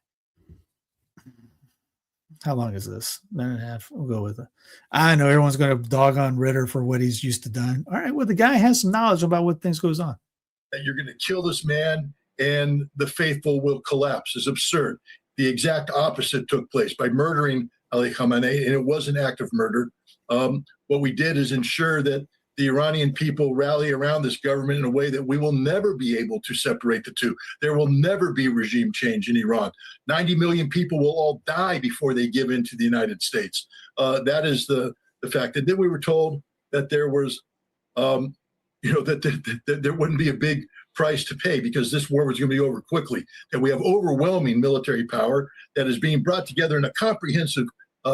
How long is this? 9.5. We'll go with it. I know everyone's going to dog on Ritter for what he's used to done. All right, well, the guy has some knowledge about what things goes on. That you're going to kill this man and the faithful will collapse is absurd. The exact opposite took place by murdering Ali Khamenei, and it was an act of murder. What we did is ensure that the Iranian people rally around this government in a way that we will never be able to separate the two. There will never be regime change in Iran. 90 million people will all die before they give in to the United States. That is the fact. And then we were told that there was, that there wouldn't be a big price to pay because this war was going to be over quickly, that we have overwhelming military power that is being brought together in a comprehensive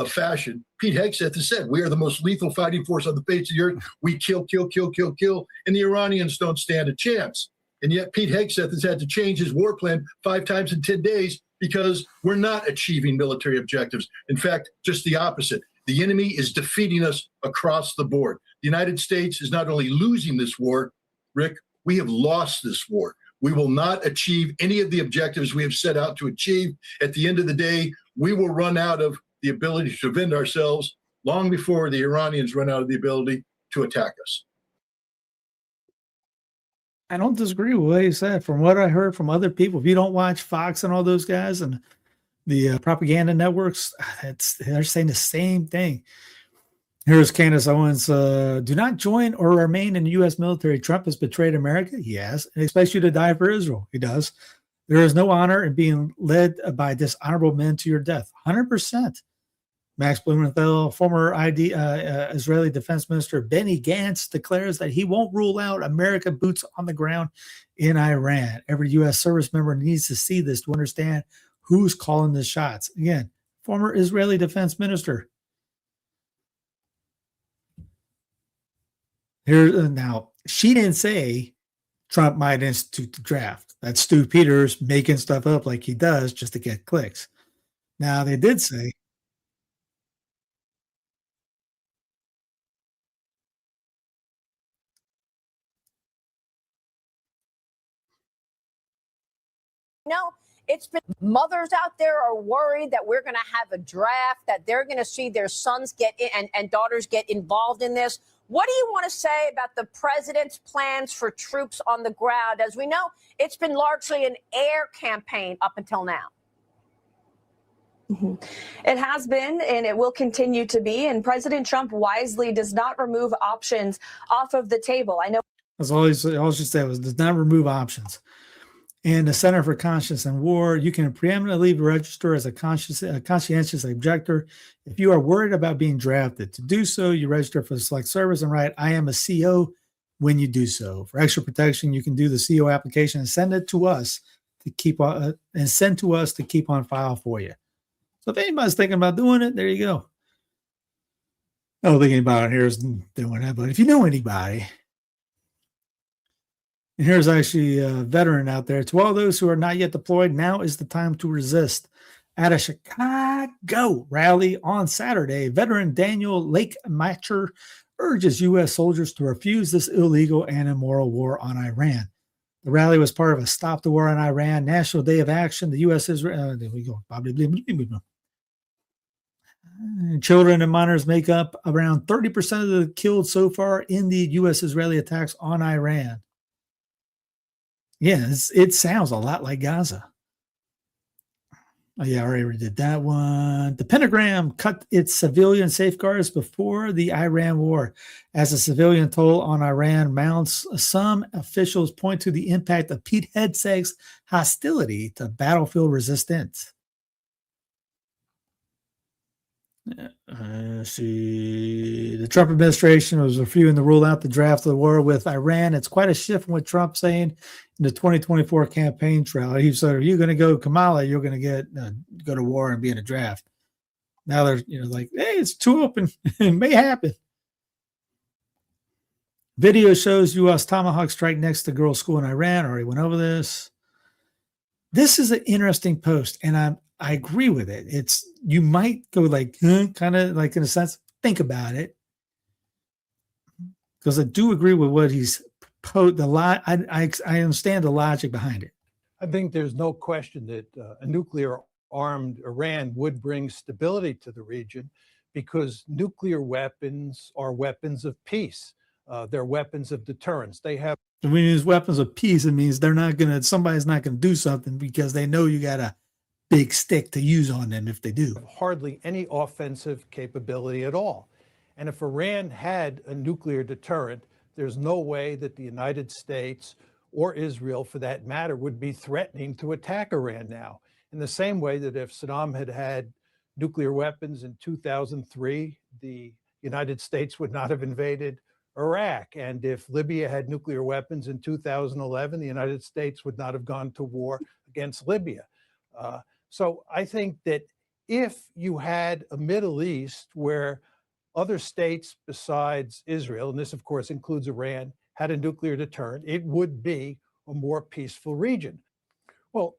fashion. Pete Hegseth has said, we are the most lethal fighting force on the face of the earth. We kill, kill, kill, kill, kill, and the Iranians don't stand a chance. And yet Pete Hegseth has had to change his war plan 5 times in 10 days because we're not achieving military objectives. In fact, just the opposite. The enemy is defeating us across the board. The United States is not only losing this war, Rick, we have lost this war. We will not achieve any of the objectives we have set out to achieve. At the end of the day, we will run out of the ability to defend ourselves long before the Iranians run out of the ability to attack us. I don't disagree with what he said. From what I heard from other people, if you don't watch Fox and all those guys and the propaganda networks, they're saying the same thing. Here's Candace Owens. Do not join or remain in the U.S. military. Trump has betrayed America. He has, and expects you to die for Israel. He does. There is no honor in being led by dishonorable men to your death. 100%. Max Blumenthal, former Israeli Defense Minister Benny Gantz declares that he won't rule out American boots on the ground in Iran. Every U.S. service member needs to see this to understand who's calling the shots. Again, former Israeli Defense Minister. Here now, she didn't say Trump might institute the draft. That's Stu Peters making stuff up like he does just to get clicks. Now, they did say, No, it's been mothers out there are worried that we're going to have a draft, that they're going to see their sons get in and daughters get involved in this. What do you want to say about the president's plans for troops on the ground? As we know, it's been largely an air campaign up until now. It has been, and it will continue to be. And President Trump wisely does not remove options off of the table. I know. that's all she said was does not remove options. And the Center for Conscience and War, you can preeminently register as a conscientious objector. If you are worried about being drafted, to do so, you register for the select service and write, I am a CO when you do so. For extra protection, you can do the CO application and send it to us to keep on, on file for you. So if anybody's thinking about doing it, there you go. I don't think anybody here is doing that, but if you know anybody, and here's actually a veteran out there. To all those who are not yet deployed, now is the time to resist. At a Chicago rally on Saturday, veteran Daniel Lakemacher urges U.S. soldiers to refuse this illegal and immoral war on Iran. The rally was part of a Stop the War on Iran National Day of Action. The U.S. Israel. There we go. Children and minors make up around 30% of the killed so far in the U.S.-Israeli attacks on Iran. Yeah, it sounds a lot like Gaza. Oh, yeah, I already did that one. The Pentagon cut its civilian safeguards before the Iran war. As the civilian toll on Iran mounts, some officials point to the impact of Pete Hegseth's hostility to battlefield resistance. See, the Trump administration was refusing to rule out the draft of the war with Iran. It's quite a shift from what Trump saying in the 2024 campaign trail. He said, "Are you going to go Kamala? You're going to get go to war and be in a draft." Now they're like, "Hey, it's too open. It may happen." Video shows U.S. Tomahawk strike next to girls' school in Iran. Already went over this. This is an interesting post, and I agree with it. It's you might go like, kind of like in a sense, think about it, because I do agree with what he's posed. I understand the logic behind it. I think there's no question that a nuclear-armed Iran would bring stability to the region, because nuclear weapons are weapons of peace. They're weapons of deterrence. They have. When you use weapons of peace, it means somebody's not gonna do something because they know you got a big stick to use on them if they do. Hardly any offensive capability at all. And if Iran had a nuclear deterrent, there's no way that the United States or Israel, for that matter, would be threatening to attack Iran now. In the same way that if Saddam had had nuclear weapons in 2003, the United States would not have invaded Iraq. And if Libya had nuclear weapons in 2011, the United States would not have gone to war against Libya. So I think that if you had a Middle East where other states besides Israel, and this of course includes Iran, had a nuclear deterrent, it would be a more peaceful region. Well,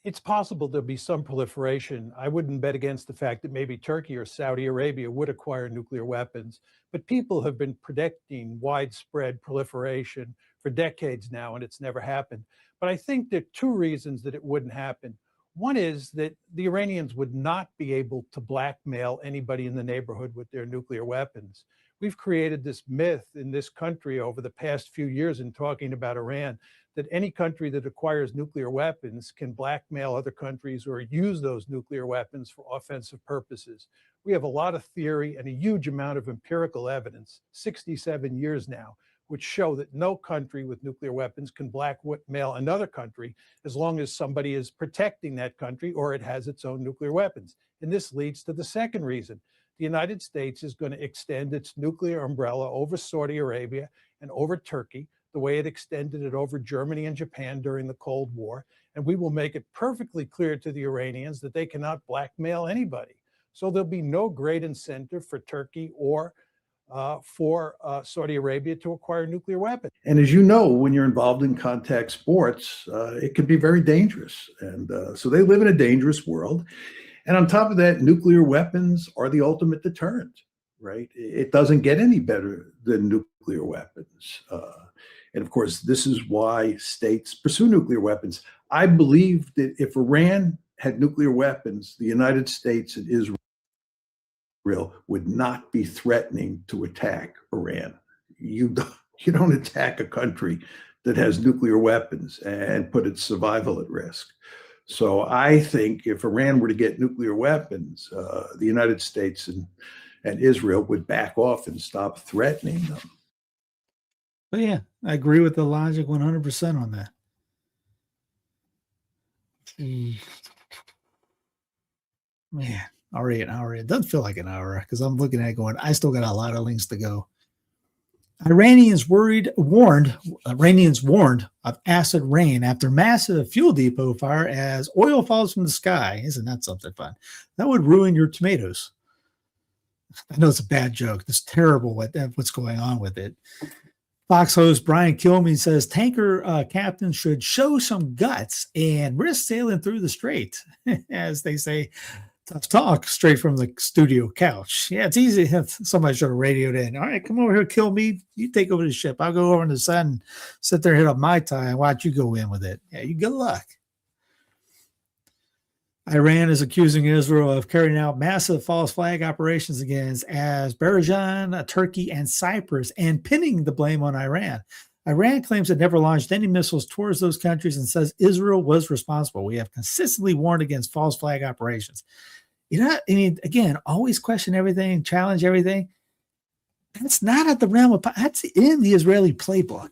it's possible there'll be some proliferation. I wouldn't bet against the fact that maybe Turkey or Saudi Arabia would acquire nuclear weapons, but people have been predicting widespread proliferation for decades now, and it's never happened. But I think there are two reasons that it wouldn't happen. One is that the Iranians would not be able to blackmail anybody in the neighborhood with their nuclear weapons. We've created this myth in this country over the past few years in talking about Iran, that any country that acquires nuclear weapons can blackmail other countries or use those nuclear weapons for offensive purposes. We have a lot of theory and a huge amount of empirical evidence, 67 years now, which show that no country with nuclear weapons can blackmail another country as long as somebody is protecting that country or it has its own nuclear weapons. And this leads to the second reason. The United States is going to extend its nuclear umbrella over Saudi Arabia and over Turkey, the way it extended it over Germany and Japan during the Cold War. And we will make it perfectly clear to the Iranians that they cannot blackmail anybody. So there'll be no great incentive for Turkey or for Saudi Arabia to acquire nuclear weapons. And as you know, when you're involved in contact sports, it can be very dangerous. And so they live in a dangerous world. And on top of that, nuclear weapons are the ultimate deterrent, right? It doesn't get any better than nuclear weapons. And of course, this is why states pursue nuclear weapons. I believe that if Iran had nuclear weapons, the United States and Israel would not be threatening to attack Iran. You don't attack a country that has nuclear weapons and put its survival at risk. So I think if Iran were to get nuclear weapons, the United States and Israel would back off and stop threatening them. But yeah, I agree with the logic 100% on that. Man, already an hour. It doesn't feel like an hour because I'm looking at it going, I still got a lot of links to go. Iranians warned of acid rain after massive fuel depot fire as oil falls from the sky. Isn't that something fun? That would ruin your tomatoes. I know it's a bad joke. It's terrible what's going on with it. Fox host Brian Kilmeade says tanker captains should show some guts and risk sailing through the strait, as they say. Tough talk straight from the studio couch. Yeah, it's easy. Somebody should have radioed in. All right, come over here, kill me. You take over the ship. I'll go over in the sun, sit there, hit up my tie, and watch you go in with it. Yeah, you good luck. Iran is accusing Israel of carrying out massive false flag operations against Azerbaijan, Turkey, and Cyprus, and pinning the blame on Iran. Iran claims it never launched any missiles towards those countries and says Israel was responsible. We have consistently warned against false flag operations. You know, I mean, again, always question everything, challenge everything. That's not at the realm of, that's in the Israeli playbook.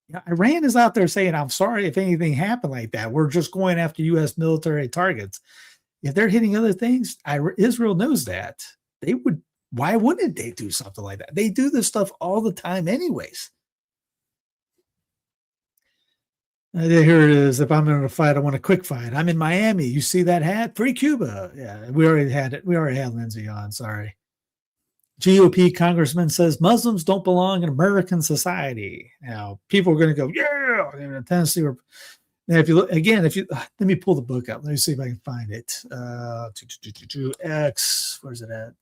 You know, Iran is out there saying, I'm sorry if anything happened like that. We're just going after U.S. military targets. If they're hitting other things, Israel knows that. They would, why wouldn't they do something like that? They do this stuff all the time anyways. Here it is. If I'm in a fight, I want a quick fight. I'm in Miami. You see that hat? Free Cuba. Yeah, we already had it. We already had Lindsey on. Sorry. GOP congressman says Muslims don't belong in American society. Now, people are going to go, yeah. In Tennessee, now, if you look again, let me pull the book up. Let me see if I can find it. X, where's it at?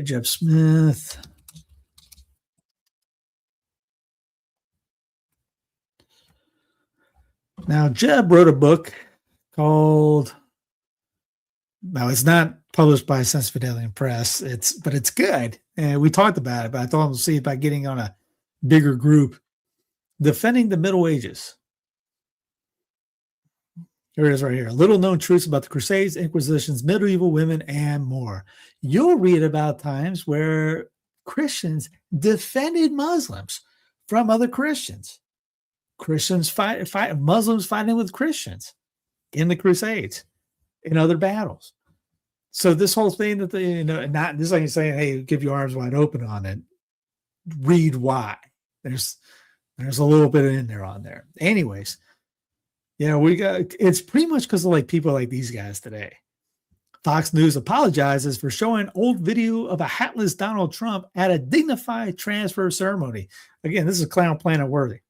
Jeb Smith. Now, Jeb wrote a book called, now it's not published by Sense Fidelity Press, but it's good. And we talked about it, but I told him to see about getting on a bigger group. Defending the Middle Ages. Here it is right here. Little known truths about the Crusades, Inquisitions, medieval women, and more. You'll read about times where Christians defended Muslims from other Christians. Muslims fighting with Christians in the Crusades, in other battles. So this whole thing that they, not this ain't saying, hey, give your arms wide open on it. Read why. There's a little bit in there on there. Anyways, yeah, it's pretty much because of like people like these guys today. Fox News apologizes for showing old video of a hatless Donald Trump at a dignified transfer ceremony. Again, this is Clown Planet worthy.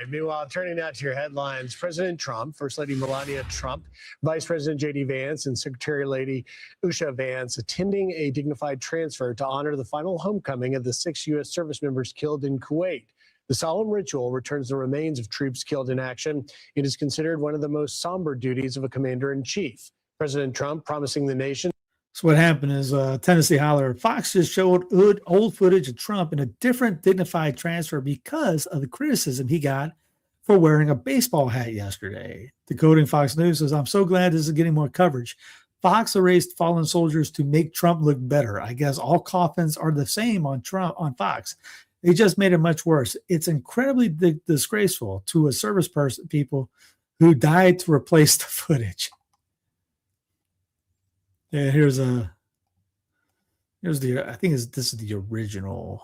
Meanwhile, turning now to your headlines, President Trump, First Lady Melania Trump, Vice President J.D. Vance, and Secretary Lady Usha Vance attending a dignified transfer to honor the final homecoming of the 6 U.S. service members killed in Kuwait. The solemn ritual returns the remains of troops killed in action. It is considered one of the most somber duties of a commander-in-chief. President Trump promising the nation. So what happened is Tennessee Holler, Fox just showed old footage of Trump in a different dignified transfer because of the criticism he got for wearing a baseball hat yesterday. Decoding Fox News says, I'm so glad this is getting more coverage. Fox erased fallen soldiers to make Trump look better. I guess all coffins are the same on Fox. They just made it much worse. It's incredibly disgraceful to a service person, people who died to replace the footage. Yeah, here's the, I think this is the original.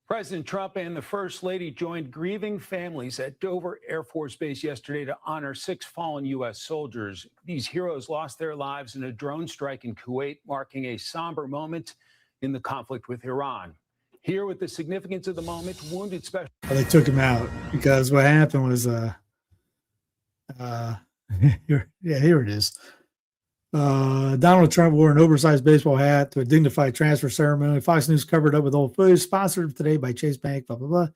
President Trump and the First Lady joined grieving families at Dover Air Force Base yesterday to honor 6 fallen U.S. soldiers. These heroes lost their lives in a drone strike in Kuwait, marking a somber moment in the conflict with Iran. Here with the significance of the moment, wounded special. They took him out because what happened was, here it is. Donald Trump wore an oversized baseball hat to a dignified transfer ceremony. Fox News covered up with old footage, sponsored today by Chase Bank, blah, blah, blah.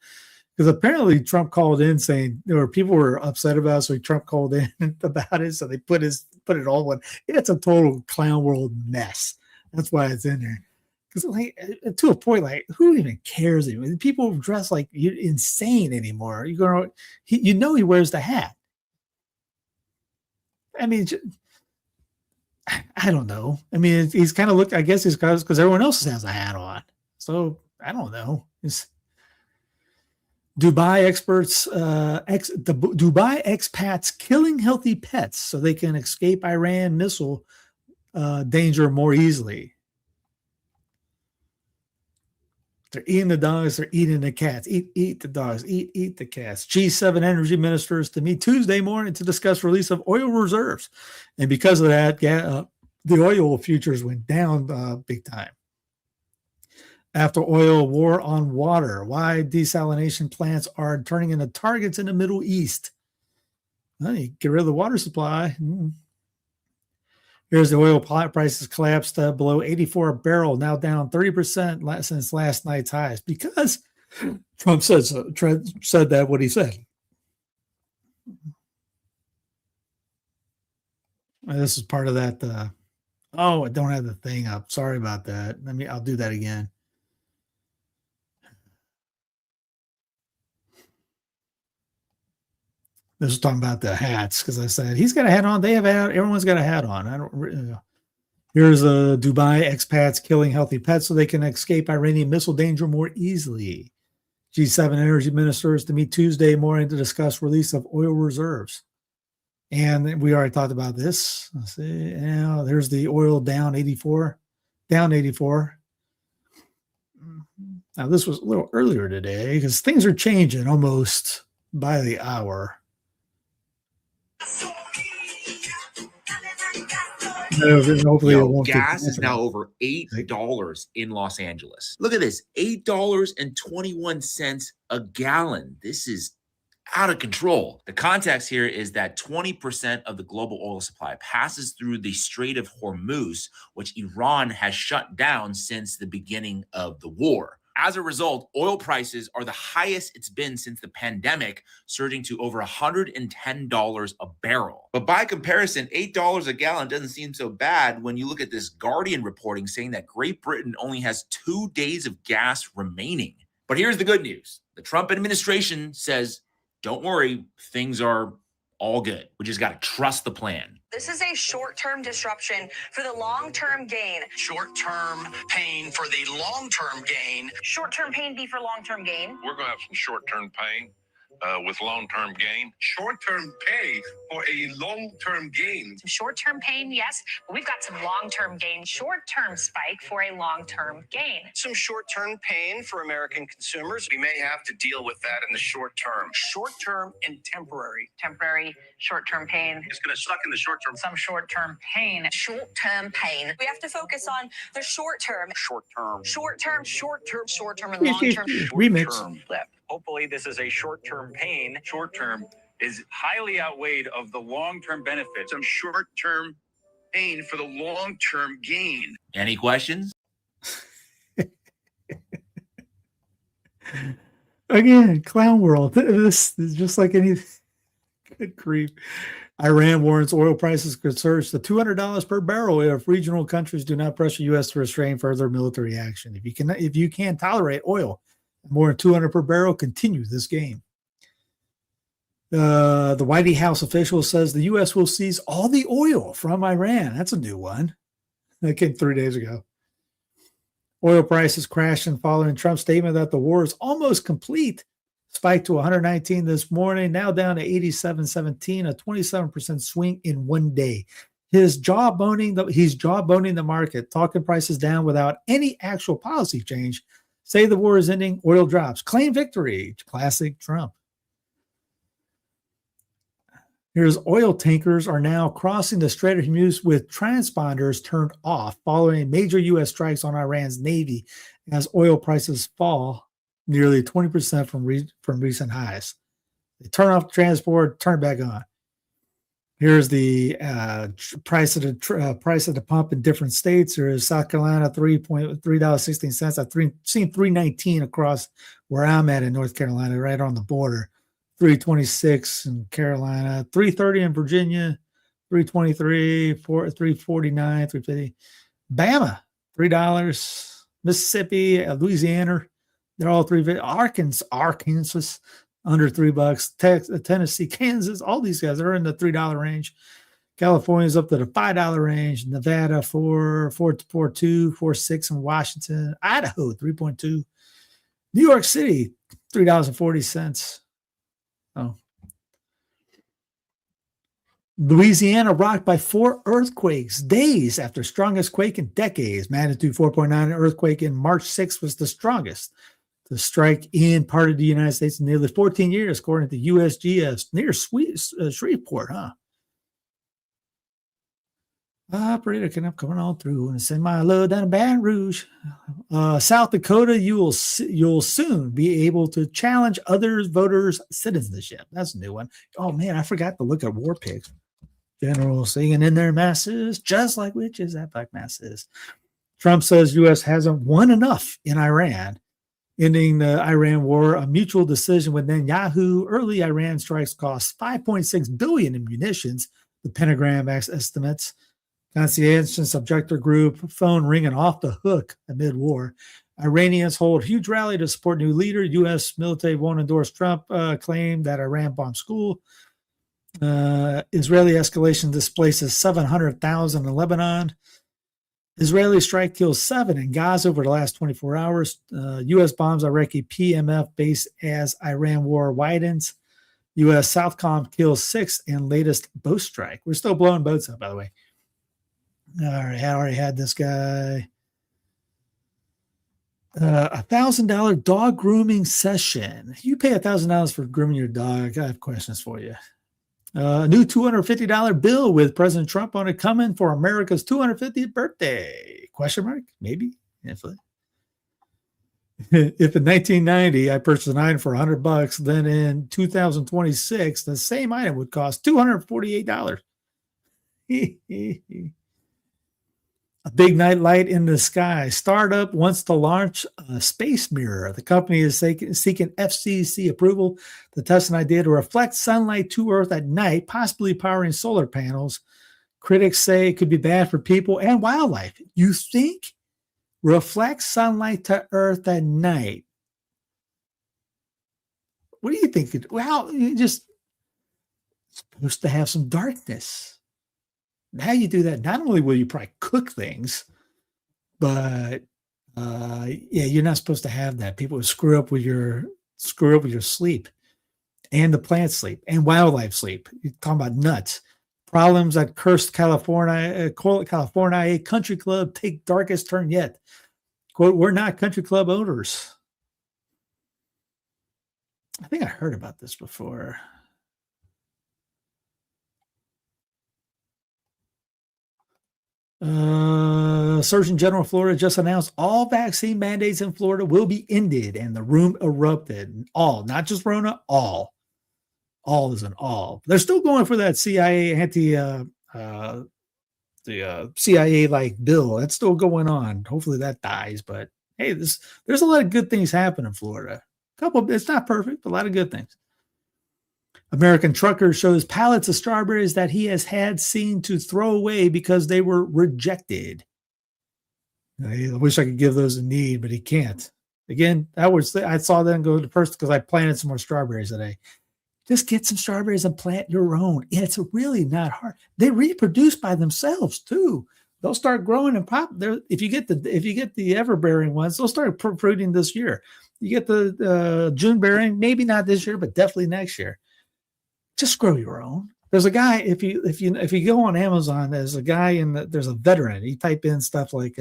Because apparently Trump called in saying, people were upset about it, so Trump called in about it, so they put it all in. It's a total clown world mess. That's why it's in there. Because to a point, who even cares anymore? People dress like you're insane anymore. He wears the hat. I mean, I don't know. I mean, he's kind of I guess he's because everyone else has a hat on. So I don't know. Dubai experts, the Dubai expats killing healthy pets so they can escape Iran missile danger more easily. They're eating the dogs. They're eating the cats. Eat the dogs. Eat the cats. G7 energy ministers to meet Tuesday morning to discuss release of oil reserves. And because of that, the oil futures went down big time. After oil, war on water. Why desalination plants are turning into targets in the Middle East. Well, you get rid of the water supply. Here's the oil prices collapsed below 84 a barrel, now down 30% since last night's highs because Trump said so. Trump said that what he said. This is part of that. I don't have the thing up. Sorry about that. I'll do that again. This is talking about the hats because I said he's got a hat on. They have a hat. Everyone's got a hat on. Here's Dubai expats killing healthy pets so they can escape Iranian missile danger more easily. G7 energy ministers to meet Tuesday morning to discuss release of oil reserves. And we already talked about this. Let's see. Now there's the oil down 84. Down 84. Now this was a little earlier today because things are changing almost by the hour. Hopefully gas is now over $8 in Los Angeles. Look at this, $8.21 a gallon. This is out of control. The context here is that 20% of the global oil supply passes through the Strait of Hormuz, which Iran has shut down since the beginning of the war. As a result, oil prices are the highest it's been since the pandemic, surging to over $110 a barrel. But by comparison, $8 a gallon doesn't seem so bad when you look at this Guardian reporting saying that Great Britain only has 2 days of gas remaining. But here's the good news. The Trump administration says, don't worry, things are all good. We just got to trust the plan. This is a short-term disruption for the long-term gain. Short-term pain for the long-term gain. Short-term pain be for long-term gain. We're going to have some short-term pain with long-term gain. Short-term pay for a long-term gain. Some short-term pain, yes, but we've got some long-term gain. Short-term spike for a long-term gain. Some short-term pain for American consumers. We may have to deal with that in the short term. Short-term and temporary. Temporary, short-term pain. It's going to suck in the short term. Some short-term pain. Short-term pain. We have to focus on the short-term. Short-term. Short-term, short-term, short-term, and long-term. Remix. Short-term blip. Hopefully this is a short-term pain. Short-term is highly outweighed of the long-term benefits. Some short-term pain for the long-term gain. Any questions? Again, clown world. This is just like any good grief. Iran warrants oil prices could surge to $200 per barrel if regional countries do not pressure U.S. to restrain further military action. If you can't tolerate oil more than 200 per barrel, continue this game. The White House official says the U.S. will seize all the oil from Iran. That's a new one. That came 3 days ago. Oil prices crashing following Trump's statement that the war is almost complete. Spiked to 119 this morning, now down to 87.17, a 27% swing in 1 day. He's jawboning the market, talking prices down without any actual policy change. Say the war is ending, oil drops. Claim victory. Classic Trump. Here's oil tankers are now crossing the Strait of Hormuz with transponders turned off following major U.S. strikes on Iran's Navy as oil prices fall nearly 20% from recent highs. They turn off the transport, turn it back on. Here's the price of the pump in different states. There is South Carolina, $3.16. I've seen $3.19 across where I'm at in North Carolina, right on the border. $3.26 in Carolina, $3.30 in Virginia, $3.23, $3.49, $3.50. Bama, $3. Mississippi, Louisiana, they're all $3. Arkansas, under $3. Tennessee, Kansas, all these guys are in the $3 range. California's up to the $5 range. Nevada, $4.42, $4.6 in Washington. Idaho, $3.2. New York City, $3.40. Oh. Louisiana rocked by 4 earthquakes days after strongest quake in decades. Magnitude 4.9 earthquake in March 6th was the strongest. The strike in part of the United States in nearly 14 years, according to USGS, near Shreveport, huh? Operator, can I'm coming on through and send my load down to Baton Rouge. South Dakota, you'll soon be able to challenge others voters' citizenship. That's a new one. Oh man, I forgot to look at war pigs. General singing in their masses, just like witches at black masses. Trump says U.S. hasn't won enough in Iran, ending the Iran war, a mutual decision with Netanyahu. Early Iran strikes cost $5.6 billion in munitions, the Pentagon estimates. Conscientious objector group phone ringing off the hook amid war. Iranians hold huge rally to support new leader. U.S. military won't endorse Trump claim that Iran bombed school. Israeli escalation displaces 700,000 in Lebanon. Israeli strike kills 7 in Gaza over the last 24 hours. U.S. bombs Iraqi PMF base as Iran war widens. U.S. Southcom kills 6 in latest boat strike. We're still blowing boats up, by the way. All right, I already had this guy. $1,000 dog grooming session. You pay $1,000 for grooming your dog. I have questions for you. A new $250 bill with President Trump on it coming for America's 250th birthday? Question mark? Maybe. If in 1990 I purchased an item for $100, then in 2026 the same item would cost $248. A big night light in the sky. Startup wants to launch a space mirror. The company is seeking FCC approval to test an idea to reflect sunlight to Earth at night, possibly powering solar panels. Critics say it could be bad for people and wildlife. You think? Reflect sunlight to Earth at night. What do you think? Well, you just supposed to have some darkness. Now you do that. Not only will you probably cook things, but yeah, you're not supposed to have that. People will screw up with your sleep, and the plant sleep, and wildlife sleep. You're talking about nuts. Problems that cursed California, California, a country club take darkest turn yet. Quote, we're not country club owners. I think I heard about this before. Surgeon General of Florida just announced all vaccine mandates in Florida will be ended, and the room erupted. All, not just Rona, all. All is an all. They're still going for that CIA CIA like bill. That's still going on. Hopefully that dies. But hey, there's a lot of good things happening in Florida. It's not perfect, but a lot of good things. American trucker shows pallets of strawberries that he has had seen to throw away because they were rejected. I wish I could give those a need, but he can't. Again, I saw them go to person because I planted some more strawberries today. Just get some strawberries and plant your own. Yeah, it's really not hard. They reproduce by themselves too. They'll start growing and pop. If you get the ever-bearing ones, they'll start fruiting this year. You get the June bearing, maybe not this year, but definitely next year. Just grow your own. There's a guy, if you go on Amazon, there's a guy there's a veteran. He type in stuff like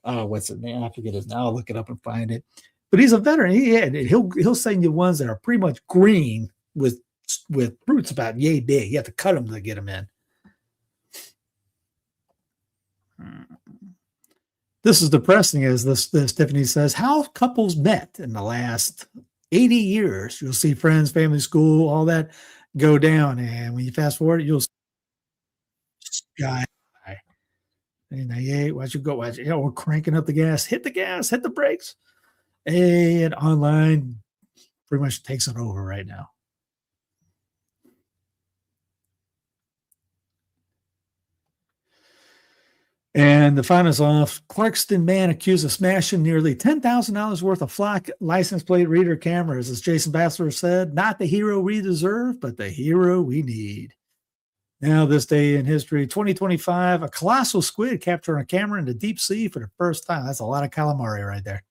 what's it name? I forget his name. I'll look it up and find it. But he's a veteran. He'll send you ones that are pretty much green with fruits about yay big. You have to cut them to get them in. This is depressing, as this Tiffany says. How couples met in the last 80 years. You'll see friends, family, school, all that go down. And when you fast forward, you'll see guy. Watch you go. Watch, we're cranking up the gas. Hit the gas. Hit the brakes. And online pretty much takes it over right now. And to find us off, Clarkston man accused of smashing nearly $10,000 worth of flock license plate reader cameras. As Jason Bassler said, not the hero we deserve, but the hero we need. Now, this day in history, 2025, a colossal squid captured on camera in the deep sea for the first time. That's a lot of calamari right there.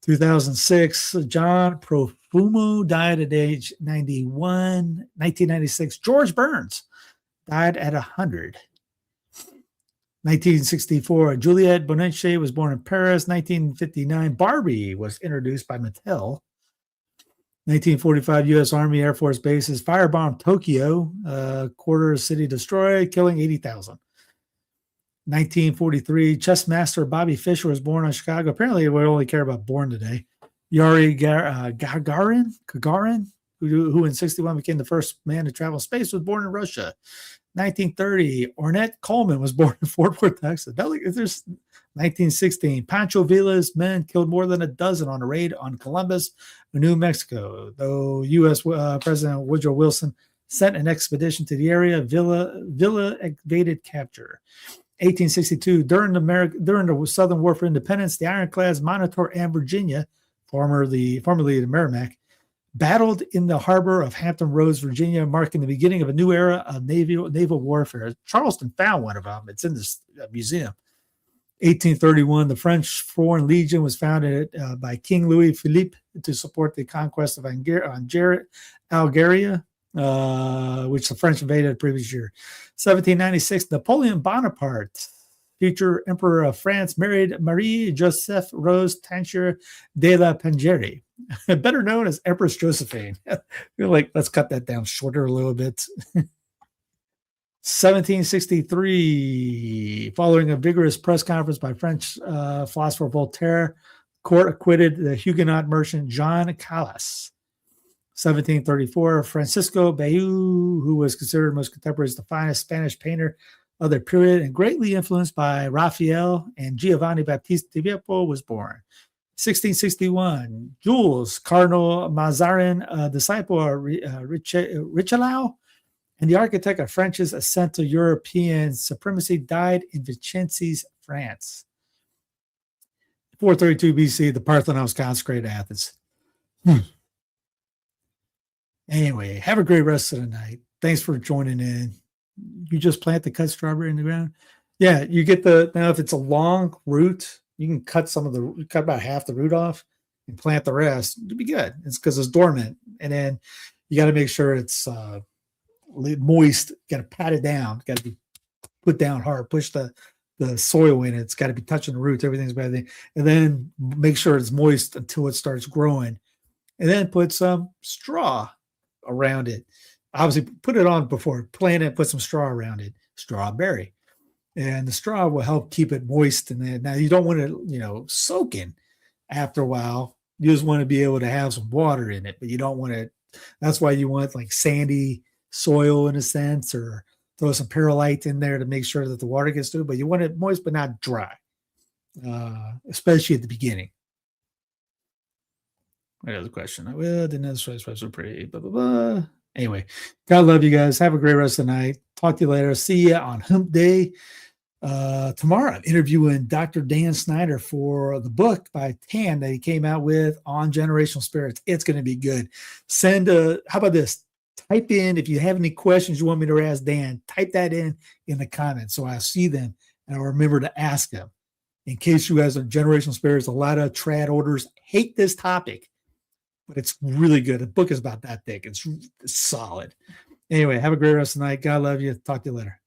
2006, John Profumo died at age 91. 1996, George Burns died at 100. 1964, Juliette Binoche was born in Paris. 1959, Barbie was introduced by Mattel. 1945, U.S. Army Air Force bases firebombed Tokyo, quarter city destroyed, killing 80,000. 1943, chess master Bobby Fischer was born in Chicago. Apparently, we only care about born today. Yuri Gagarin, who in 61 became the first man to travel space, was born in Russia. 1930, Ornette Coleman was born in Fort Worth, Texas. There's 1916, Pancho Villa's men killed more than a dozen on a raid on Columbus, New Mexico. Though U.S. President Woodrow Wilson sent an expedition to the area, Villa evaded capture. 1862, during the Southern War for Independence, the ironclads Monitor and Virginia, formerly the Merrimack, battled in the harbor of Hampton Roads, Virginia, marking the beginning of a new era of naval warfare. Charleston found one of them. It's in this museum. 1831, the French Foreign Legion was founded by King Louis Philippe to support the conquest of Algeria, which the French invaded the previous year. 1796, Napoleon Bonaparte, future Emperor of France, married Marie-Joseph Rose Tancher de la Pingérie, better known as Empress Josephine. You're like, let's cut that down shorter a little bit. 1763, following a vigorous press conference by French philosopher Voltaire, court acquitted the Huguenot merchant Jean Calas. 1734, Francisco Bayeu, who was considered most contemporary as the finest Spanish painter of their period and greatly influenced by Raphael and Giovanni Battista di Beppo, was born. 1661, Jules Cardinal Mazarin, a disciple of Richelieu and the architect of French's ascent to European supremacy, died in Vincennes, France. 432 BC, the Parthenon was consecrated to Athens. Anyway, have a great rest of the night. Thanks for joining in. You just plant the cut strawberry in the ground. Yeah, you get now if it's a long root, you can cut about half the root off and plant the rest. It'll be good. It's because it's dormant. And then you got to make sure it's moist. Got to pat it down. Got to be put down hard. Push the soil in it. It's got to be touching the roots. Everything's better. And then make sure it's moist until it starts growing. And then put some straw around it. Obviously, put it on before. Plant it. Put some straw around it. Strawberry. And the straw will help keep it moist. And then now you don't want it, soaking after a while. You just want to be able to have some water in it, but you don't want it. That's why you want like sandy soil in a sense, or throw some perlite in there to make sure that the water gets through. But you want it moist but not dry, especially at the beginning. Another question. Well, didn't have special pretty. Blah blah blah. Anyway, God love you guys. Have a great rest of the night. Talk to you later. See you on Hump Day. Tomorrow, I'm interviewing Dr. Dan Snyder for the book by Tan that he came out with on generational spirits. It's going to be good. How about this? Type in, if you have any questions you want me to ask Dan, type that in the comments so I see them and I'll remember to ask them. In case you guys are generational spirits, a lot of trad orders hate this topic, but it's really good. The book is about that thick. It's solid. Anyway, have a great rest of the night. God love you. Talk to you later.